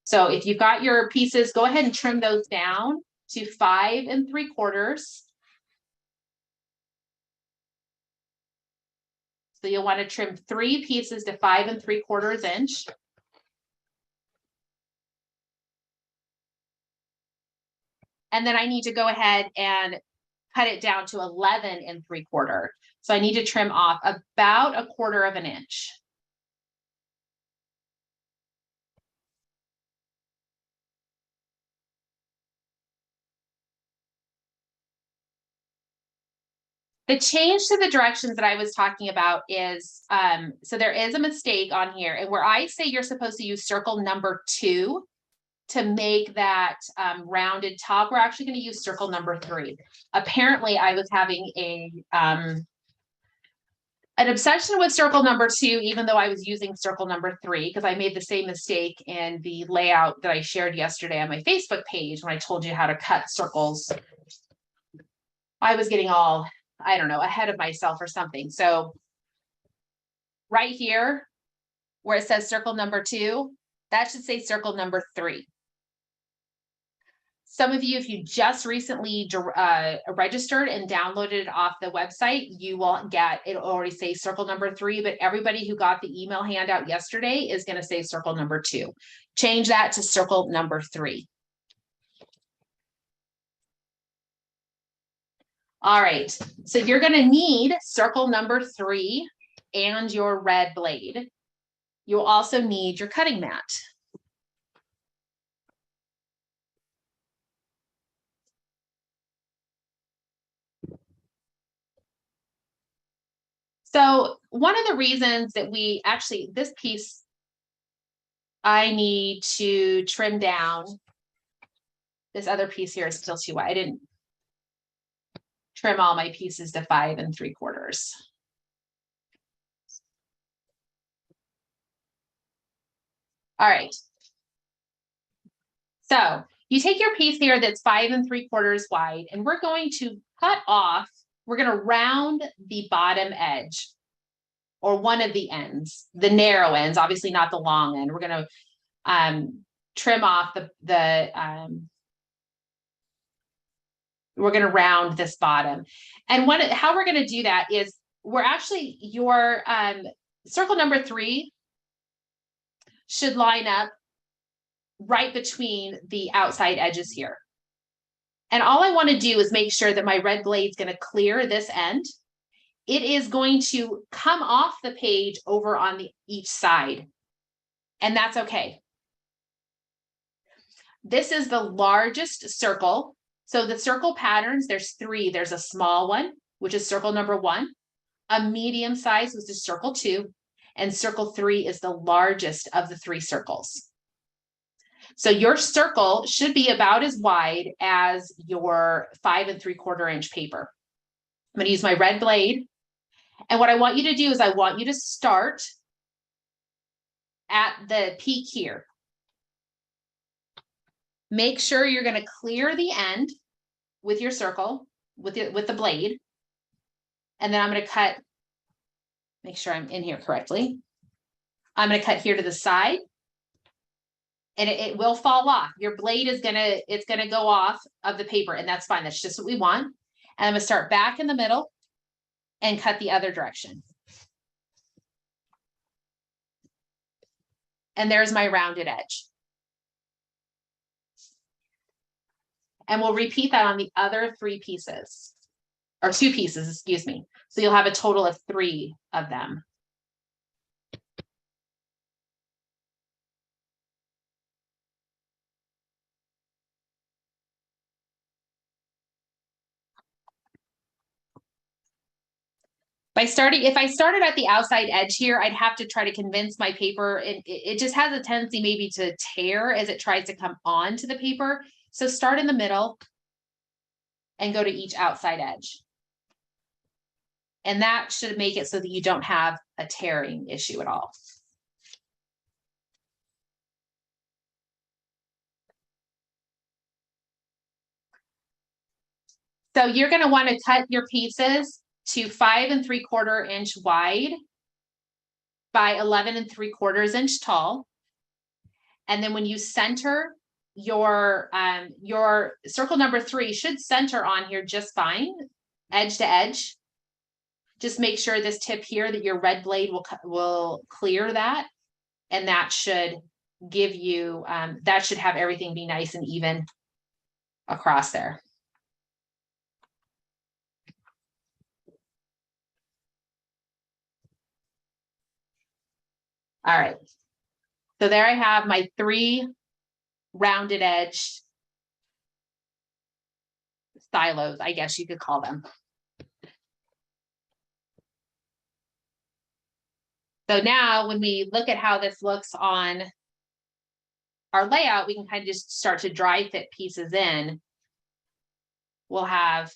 So if you've got your pieces, go ahead and trim those down to 5 3/4. So you'll want to trim 3 pieces to 5 3/4 inch. And then I need to go ahead and cut it down to 11 3/4. So I need to trim off about 1/4 inch. The change to the directions that I was talking about is, so there is a mistake on here, and where I say you're supposed to use circle number 2 to make that rounded top, we're actually going to use circle number 3. Apparently, I was having an obsession with circle number 2, even though I was using circle number 3, because I made the same mistake in the layout that I shared yesterday on my Facebook page when I told you how to cut circles. I was getting all, I don't know, ahead of myself or something. So right here, where it says circle number 2, that should say circle number 3. Some of you, if you just recently registered and downloaded it off the website, you will get, it'll already say circle number 3, but everybody who got the email handout yesterday is going to say circle number 2. Change that to circle number 3. All right, so you're going to need circle number 3 and your red blade. You'll also need your cutting mat. So one of the reasons that we actually, this piece, I need to trim down. This other piece here is still too wide. I didn't trim all my pieces to 5 3/4. All right. So you take your piece here that's 5 3/4 wide, and we're going to cut off, we're going to round the bottom edge or one of the ends, the narrow ends, obviously not the long end. We're going to trim off we're going to round this bottom. And how we're going to do that is we're actually, your circle number 3 should line up right between the outside edges here. And all I want to do is make sure that my red blade is going to clear this end. It is going to come off the page over on each side, and that's okay. This is the largest circle. So the circle patterns, there's 3. There's a small one, which is circle number 1, a medium size, which is circle 2, and circle 3 is the largest of the 3 circles. So your circle should be about as wide as your 5 3/4 inch paper. I'm going to use my red blade. And what I want you to do is I want you to start at the peak here. Make sure you're going to clear the end with your circle, with the blade. And then I'm going to cut, make sure I'm in here correctly. I'm going to cut here to the side. And it will fall off. Your blade is it's gonna go off of the paper, and that's fine. That's just what we want. And I'm gonna start back in the middle and cut the other direction. And there's my rounded edge. And we'll repeat that on the other 3 pieces, or 2 pieces, excuse me. So you'll have a total of 3 of them. If I started at the outside edge here, I'd have to try to convince my paper, and it just has a tendency maybe to tear as it tries to come onto the paper. So start in the middle and go to each outside edge. And that should make it so that you don't have a tearing issue at all. So you're going to want to cut your pieces to 5 3/4 inch wide by 11 3/4 inch tall. And then when you center your circle number 3 should center on here just fine, edge to edge. Just make sure this tip here that your red blade will clear that. And that should give you, that should have everything be nice and even across there. All right, so there I have my 3 rounded edge silos, I guess you could call them. So now when we look at how this looks on our layout, we can kind of just start to dry fit pieces in. We'll have,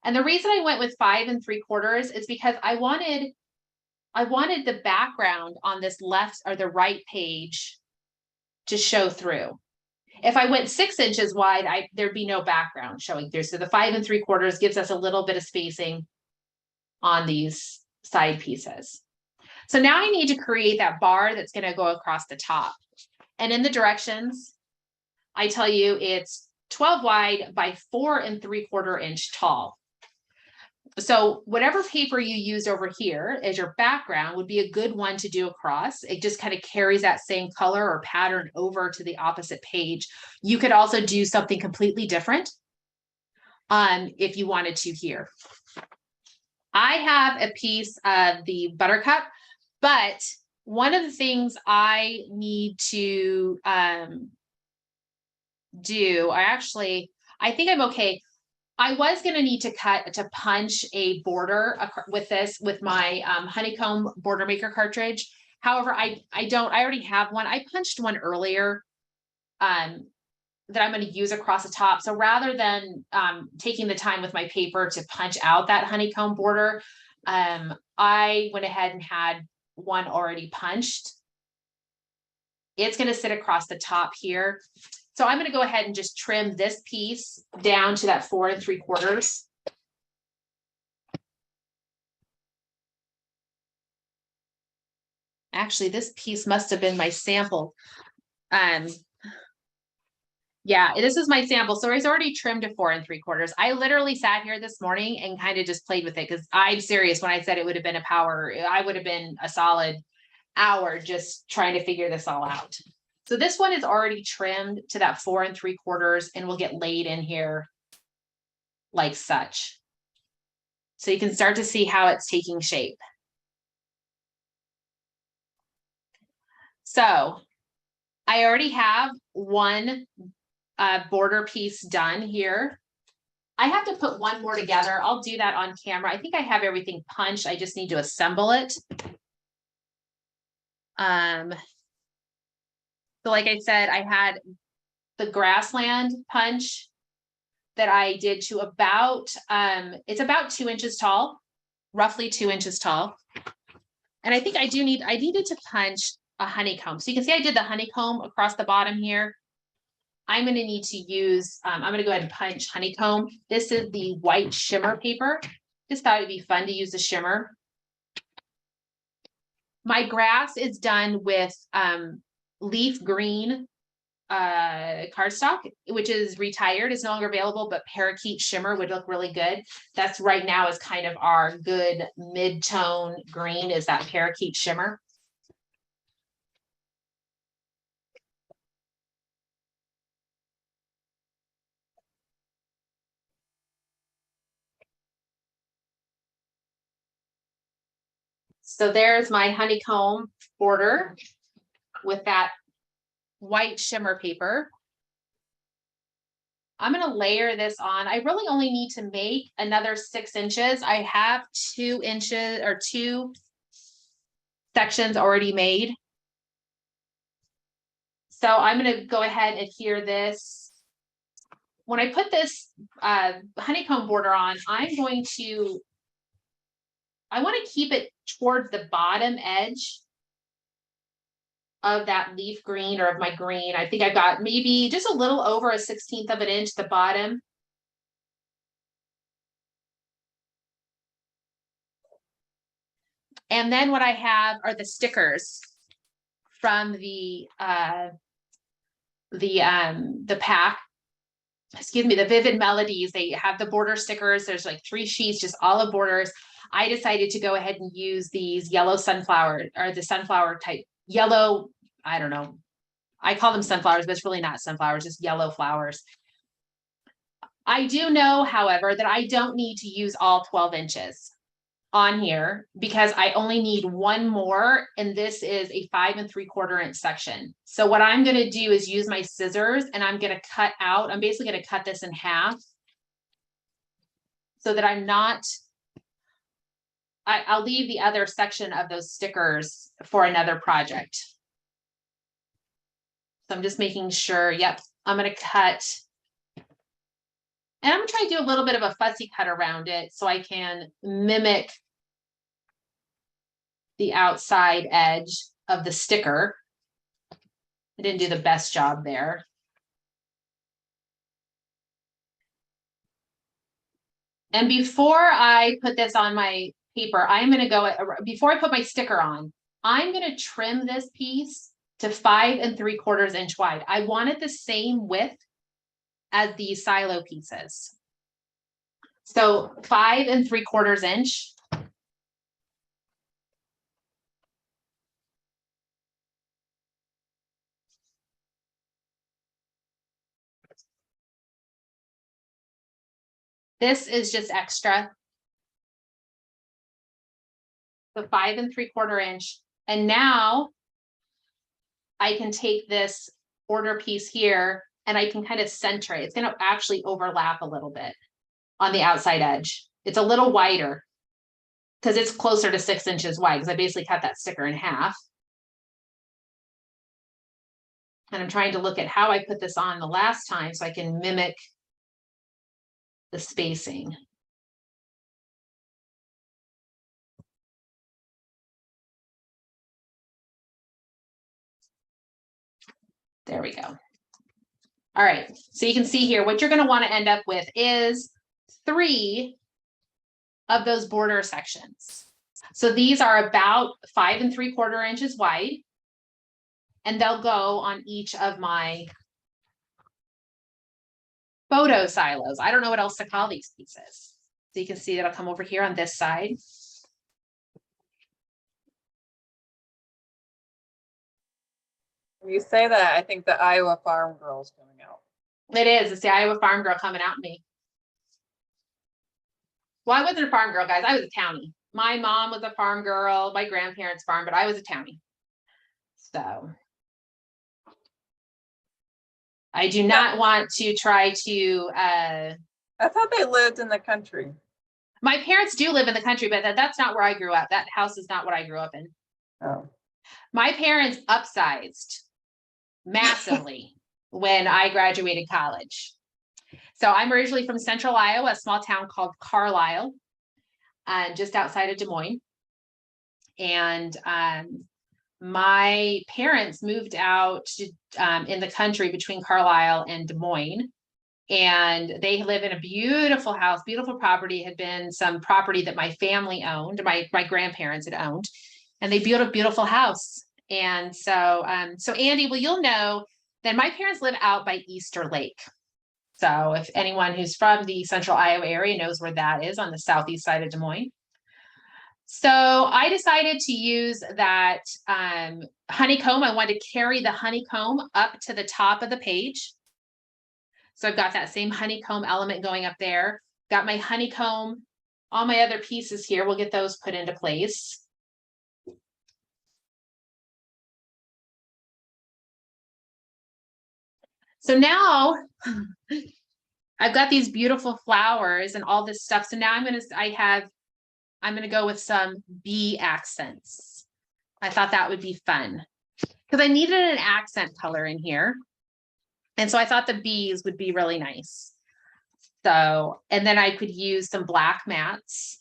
and the reason I went with 5 3/4 is because I wanted the background on this left or the right page to show through. If I went 6 inches wide, there'd be no background showing through. So the 5 3/4 gives us a little bit of spacing on these side pieces. So now I need to create that bar that's going to go across the top. And in the directions, I tell you it's 12 wide by 4 3/4 inch tall. So whatever paper you used over here as your background would be a good one to do across. It just kind of carries that same color or pattern over to the opposite page. You could also do something completely different if you wanted to here. I have a piece of the Buttercup, but one of the things I need to do, I think I'm okay. I was going to need to punch a border with my honeycomb border maker cartridge. However, I already have one. I punched one earlier that I'm going to use across the top. So rather than taking the time with my paper to punch out that honeycomb border, I went ahead and had one already punched. It's going to sit across the top here. So I'm going to go ahead and just trim this piece down to that 4 3/4. Actually, this piece must have been my sample. Yeah, this is my sample. So it's already trimmed to 4 3/4. I literally sat here this morning and kind of just played with it because I'm serious when I said it would have been I would have been a solid hour just trying to figure this all out. So this one is already trimmed to that 4 3/4 and will get laid in here like such. So you can start to see how it's taking shape. So I already have one border piece done here. I have to put one more together. I'll do that on camera. I think I have everything punched. I just need to assemble it. So like I said, I had the grassland punch that I did to about, it's about 2 inches tall, roughly 2 inches tall. And I think I needed to punch a honeycomb. So you can see I did the honeycomb across the bottom here. I'm going to need to use, I'm going to go ahead and punch honeycomb. This is the white shimmer paper. Just thought it'd be fun to use the shimmer. My grass is done with leaf green cardstock, which is retired, is no longer available, but parakeet shimmer would look really good. That's right now is kind of our good mid-tone green, is that parakeet shimmer. So there's my honeycomb border with that white shimmer paper. I'm going to layer this on. I really only need to make another 6 inches. I have 2 inches or 2 sections already made. So I'm going to go ahead and adhere this. When I put this honeycomb border on, I want to keep it towards the bottom edge of that leaf green or of my green. I think I've got maybe just a little over a 1/16 of an inch at the bottom. And then what I have are the stickers from the pack. Excuse me, the Vivid Melodies. They have the border stickers. There's like 3 sheets, just olive borders. I decided to go ahead and use these yellow sunflower, or the sunflower type yellow, I don't know. I call them sunflowers, but it's really not sunflowers, just yellow flowers. I do know, however, that I don't need to use all 12 inches on here because I only need one more, and this is a 5 3/4 inch section. So what I'm going to do is use my scissors, and I'm going to cut out, I'm basically going to cut this in half so that I'm not, I'll leave the other section of those stickers for another project. So I'm just making sure, yep, I'm going to cut, and I'm going to try to do a little bit of a fussy cut around it so I can mimic the outside edge of the sticker. I didn't do the best job there. And before I put this on my paper, I'm going to go, before I put my sticker on, I'm going to trim this piece to 5 3/4 inch wide. I want it the same width as the silo pieces. So 5 3/4 inch. This is just extra. So 5 3/4 inch. And now I can take this border piece here and I can kind of center it. It's going to actually overlap a little bit on the outside edge. It's a little wider because it's closer to 6 inches wide because I basically cut that sticker in half. And I'm trying to look at how I put this on the last time so I can mimic the spacing. There we go. All right, so you can see here, what you're going to want to end up with is 3 of those border sections. So these are about 5 3/4 inches wide, and they'll go on each of my photo silos. I don't know what else to call these pieces. So you can see that'll come over here on this side. When you say that, I think the Iowa Farm Girl's coming out. It is. It's the Iowa farm girl coming out in me. Well, I wasn't a farm girl, guys. I was a townie. My mom was a farm girl, my grandparents farm, but I was a townie. So I do not want to try to, I thought they lived in the country. my parents do live in the country, but that's not where I grew up. That house is not what I grew up in. Oh. My parents upsized massively when I graduated college. So I'm originally from Central Iowa, a small town called Carlisle, just outside of Des Moines. And my parents moved out in the country between Carlisle and Des Moines. And they live in a beautiful house, beautiful property. Had been some property that my family owned, my grandparents had owned, and they built a beautiful house. And so, so Andy, well, you'll know that my parents live out by Easter Lake. So if anyone who's from the Central Iowa area knows where that is, on the southeast side of Des Moines. So I decided to use that honeycomb. I wanted to carry the honeycomb up to the top of the page. So I've got that same honeycomb element going up there. Got my honeycomb, all my other pieces here. We'll get those put into place. So now I've got these beautiful flowers and all this stuff. So now I'm gonna go with some bee accents. I thought that would be fun because I needed an accent color in here. And so I thought the bees would be really nice. So, and then I could use some black mats.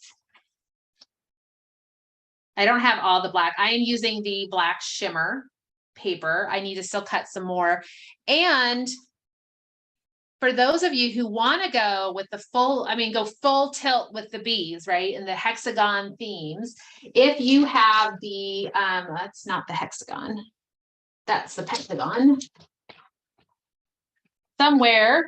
I don't have all the black. I am using the black shimmer paper. I need to still cut some more. And for those of you who want to go with the full, go full tilt with the bees, right? And the hexagon themes, if you have the, that's not the hexagon, that's the pentagon. Somewhere.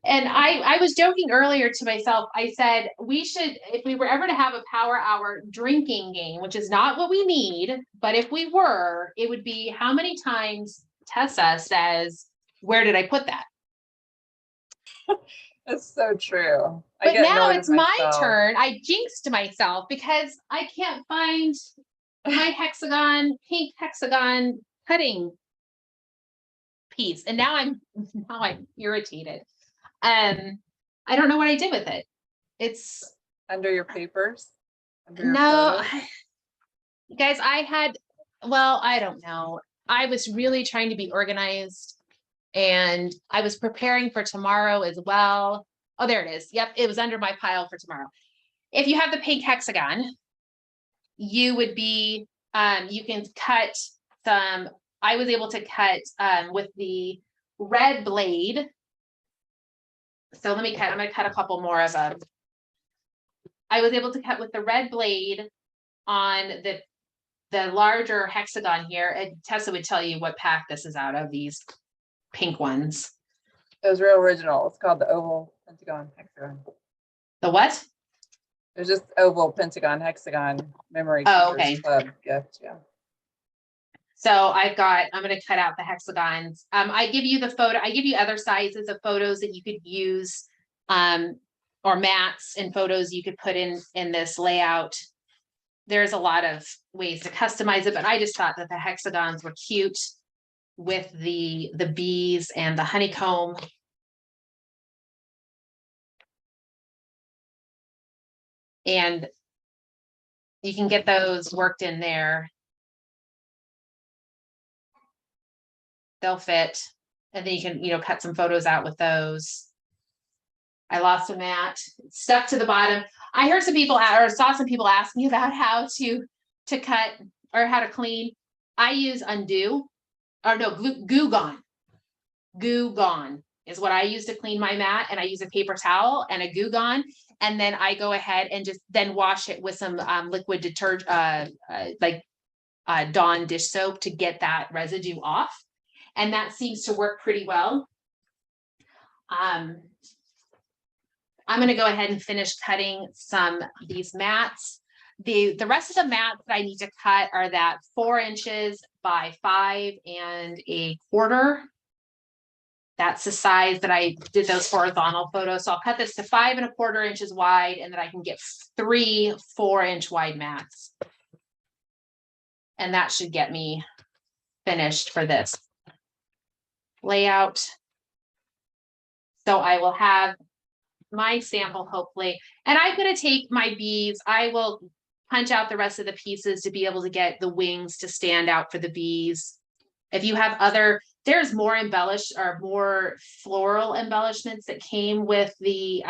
And I was joking earlier to myself. I said, we should, if we were ever to have a power hour drinking game, which is not what we need, but if we were, it would be how many times Tessa says, where did I put that? That's so true. But now it's my turn. I jinxed myself because I can't find my hexagon, pink hexagon cutting piece. And now I'm irritated. I don't know what I did with it. It's under your papers. Under your no, guys, I don't know. I was really trying to be organized and I was preparing for tomorrow as well. Oh, there it is. Yep. It was under my pile for tomorrow. If you have the pink hexagon, you would be, you can cut some, I was able to cut with the red blade. So let me cut, I'm going to cut a couple more of them. I was able to cut with the red blade on the larger hexagon here. And Tessa would tell you what pack this is out of, these pink ones. It was real original. It's called the oval pentagon hexagon. The what? It was just oval pentagon hexagon memory. Oh, okay. Club gift. Yeah. So I'm going to cut out the hexagons. I give you the photo. I give you other sizes of photos that you could use, or mats and photos you could put in this layout. There's a lot of ways to customize it, but I just thought that the hexagons were cute with the bees and the honeycomb. And you can get those worked in there. They'll fit. And then you can, cut some photos out with those. I lost a mat, it's stuck to the bottom. I heard some people or saw some people ask me about how to cut or how to clean. I use Undo, or no, Goo Gone. Goo Gone is what I use to clean my mat, and I use a paper towel and a Goo Gone, and then I go ahead and just then wash it with some liquid detergent, like Dawn dish soap, to get that residue off, and that seems to work pretty well. I'm going to go ahead and finish cutting these mats. the rest of the mats that I need to cut are that 4 inches by 5 1/4. That's the size that I did those horizontal photos. So I'll cut this to 5 1/4 inches wide, and then I can get 3 4-inch wide mats. And that should get me finished for this layout. So I will have my sample hopefully, and I'm going to take my beads. I will punch out the rest of the pieces to be able to get the wings to stand out for the bees. If you have other, there's more embellished or more floral embellishments that came with the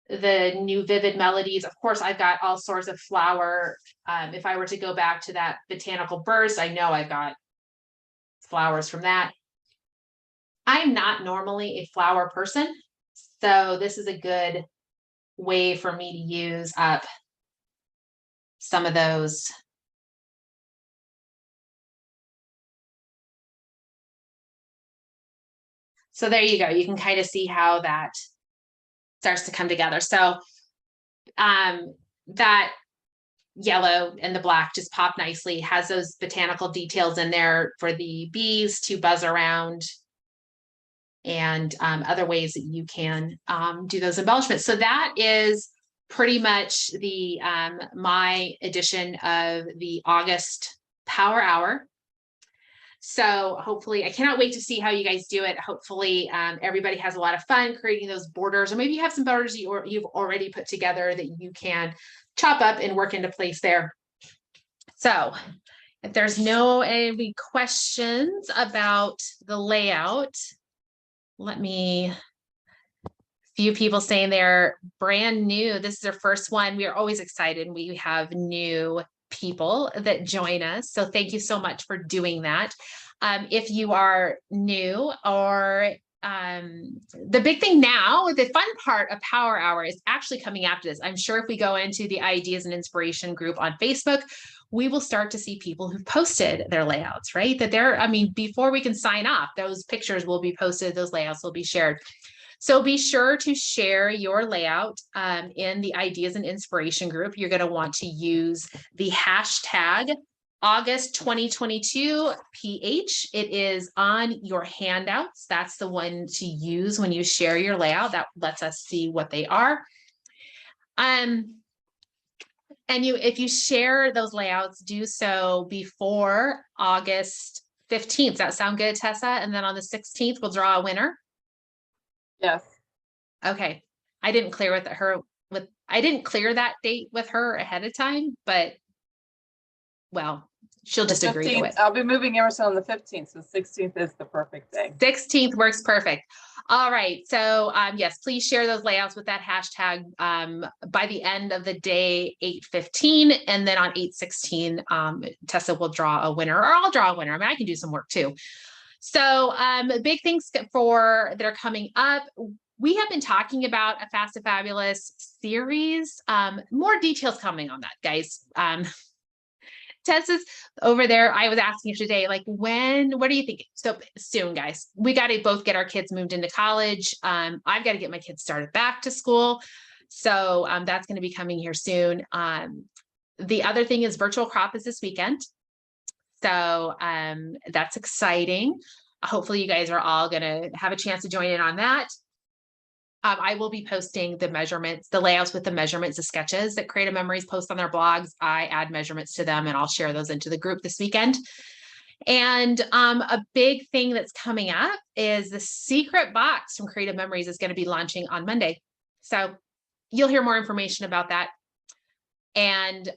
new Vivid Melodies. Of course, I've got all sorts of flower. If I were to go back to that Botanical Burst, I know I've got flowers from that. I'm not normally a flower person, so this is a good way for me to use up some of those. So there you go. You can kind of see how that starts to come together. So that yellow and the black just pop nicely, has those botanical details in there for the bees to buzz around, and other ways that you can do those embellishments. So that is pretty much the my edition of the August Power Hour. So hopefully, I cannot wait to see how you guys do it. Hopefully everybody has a lot of fun creating those borders, or maybe you have some borders you've already put together that you can chop up and work into place there. So if there's no any questions about the layout, let me, few people saying they're brand new. This is their first one. We are always excited. We have new people that join us. So thank you so much for doing that. If you are new, or the big thing now, the fun part of Power Hour is actually coming after this. I'm sure if we go into the Ideas and Inspiration group on Facebook, we will start to see people who've posted their layouts, right? That they're, I mean, before we can sign off, those pictures will be posted, those layouts will be shared. So be sure to share your layout in the Ideas and Inspiration group. You're going to want to use the hashtag August 2022 PH. It is on your handouts. That's the one to use when you share your layout. That lets us see what they are. And if you share those layouts, do so before August 15th. Does that sound good, Tessa? And then on the 16th, we'll draw a winner. Yes. Okay. I didn't clear I didn't clear that date with her ahead of time, but well, she'll just agree to it. I'll be moving Emerson on the 15th, so 16th is the perfect day. 16th works perfect. All right. So yes, please share those layouts with that hashtag by the end of the day, 8:15, and then on 8:16, Tessa will draw a winner, or I'll draw a winner. I mean, I can do some work too. So big things that are coming up. We have been talking about a Fast and Fabulous series. More details coming on that, guys. Tessa's over there. I was asking her today, like, what are you thinking? So soon, guys, we got to both get our kids moved into college. I've got to get my kids started back to school. So that's going to be coming here soon. The other thing is virtual crop is this weekend. So that's exciting. Hopefully you guys are all going to have a chance to join in on that. I will be posting the measurements, the layouts with the measurements, the sketches that Creative Memories post on their blogs. I add measurements to them, and I'll share those into the group this weekend. And a big thing that's coming up is the secret box from Creative Memories is going to be launching on Monday. So you'll hear more information about that. And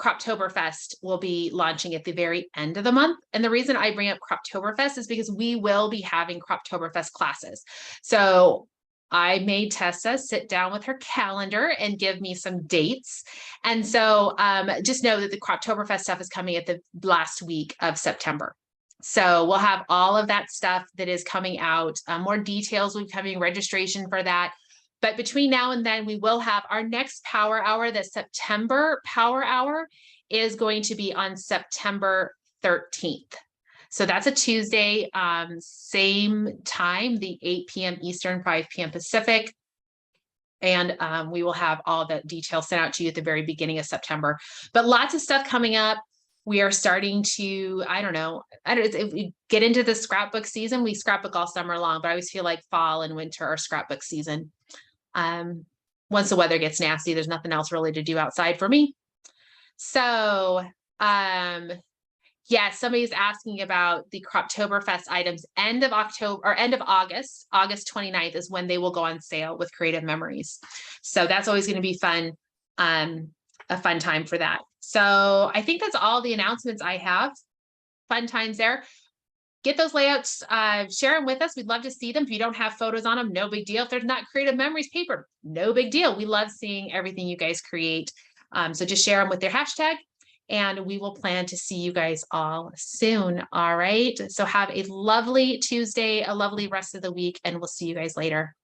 Croptoberfest will be launching at the very end of the month. And the reason I bring up Croptoberfest is because we will be having Croptoberfest classes. So I made Tessa sit down with her calendar and give me some dates. And so just know that the Croptoberfest stuff is coming at the last week of September. So we'll have all of that stuff that is coming out. More details will be coming, registration for that. But between now and then, we will have our next Power Hour. The September Power Hour is going to be on September 13th. So that's a Tuesday, same time, the 8 p.m. Eastern, 5 p.m. Pacific. And we will have all the details sent out to you at the very beginning of September. But lots of stuff coming up. We are starting to, I don't know, if we get into the scrapbook season, we scrapbook all summer long, but I always feel like fall and winter are scrapbook season. Once the weather gets nasty, there's nothing else really to do outside for me. So, yeah, somebody's asking about the Croptoberfest items. End of October or end of August, August 29th is when they will go on sale with Creative Memories. So that's always going to be fun, a fun time for that. So I think that's all the announcements I have. Fun times there. Get those layouts, share them with us. We'd love to see them. If you don't have photos on them, no big deal. If there's not Creative Memories paper, no big deal. We love seeing everything you guys create. So just share them with their hashtag, and we will plan to see you guys all soon. All right. So have a lovely Tuesday, a lovely rest of the week, and we'll see you guys later.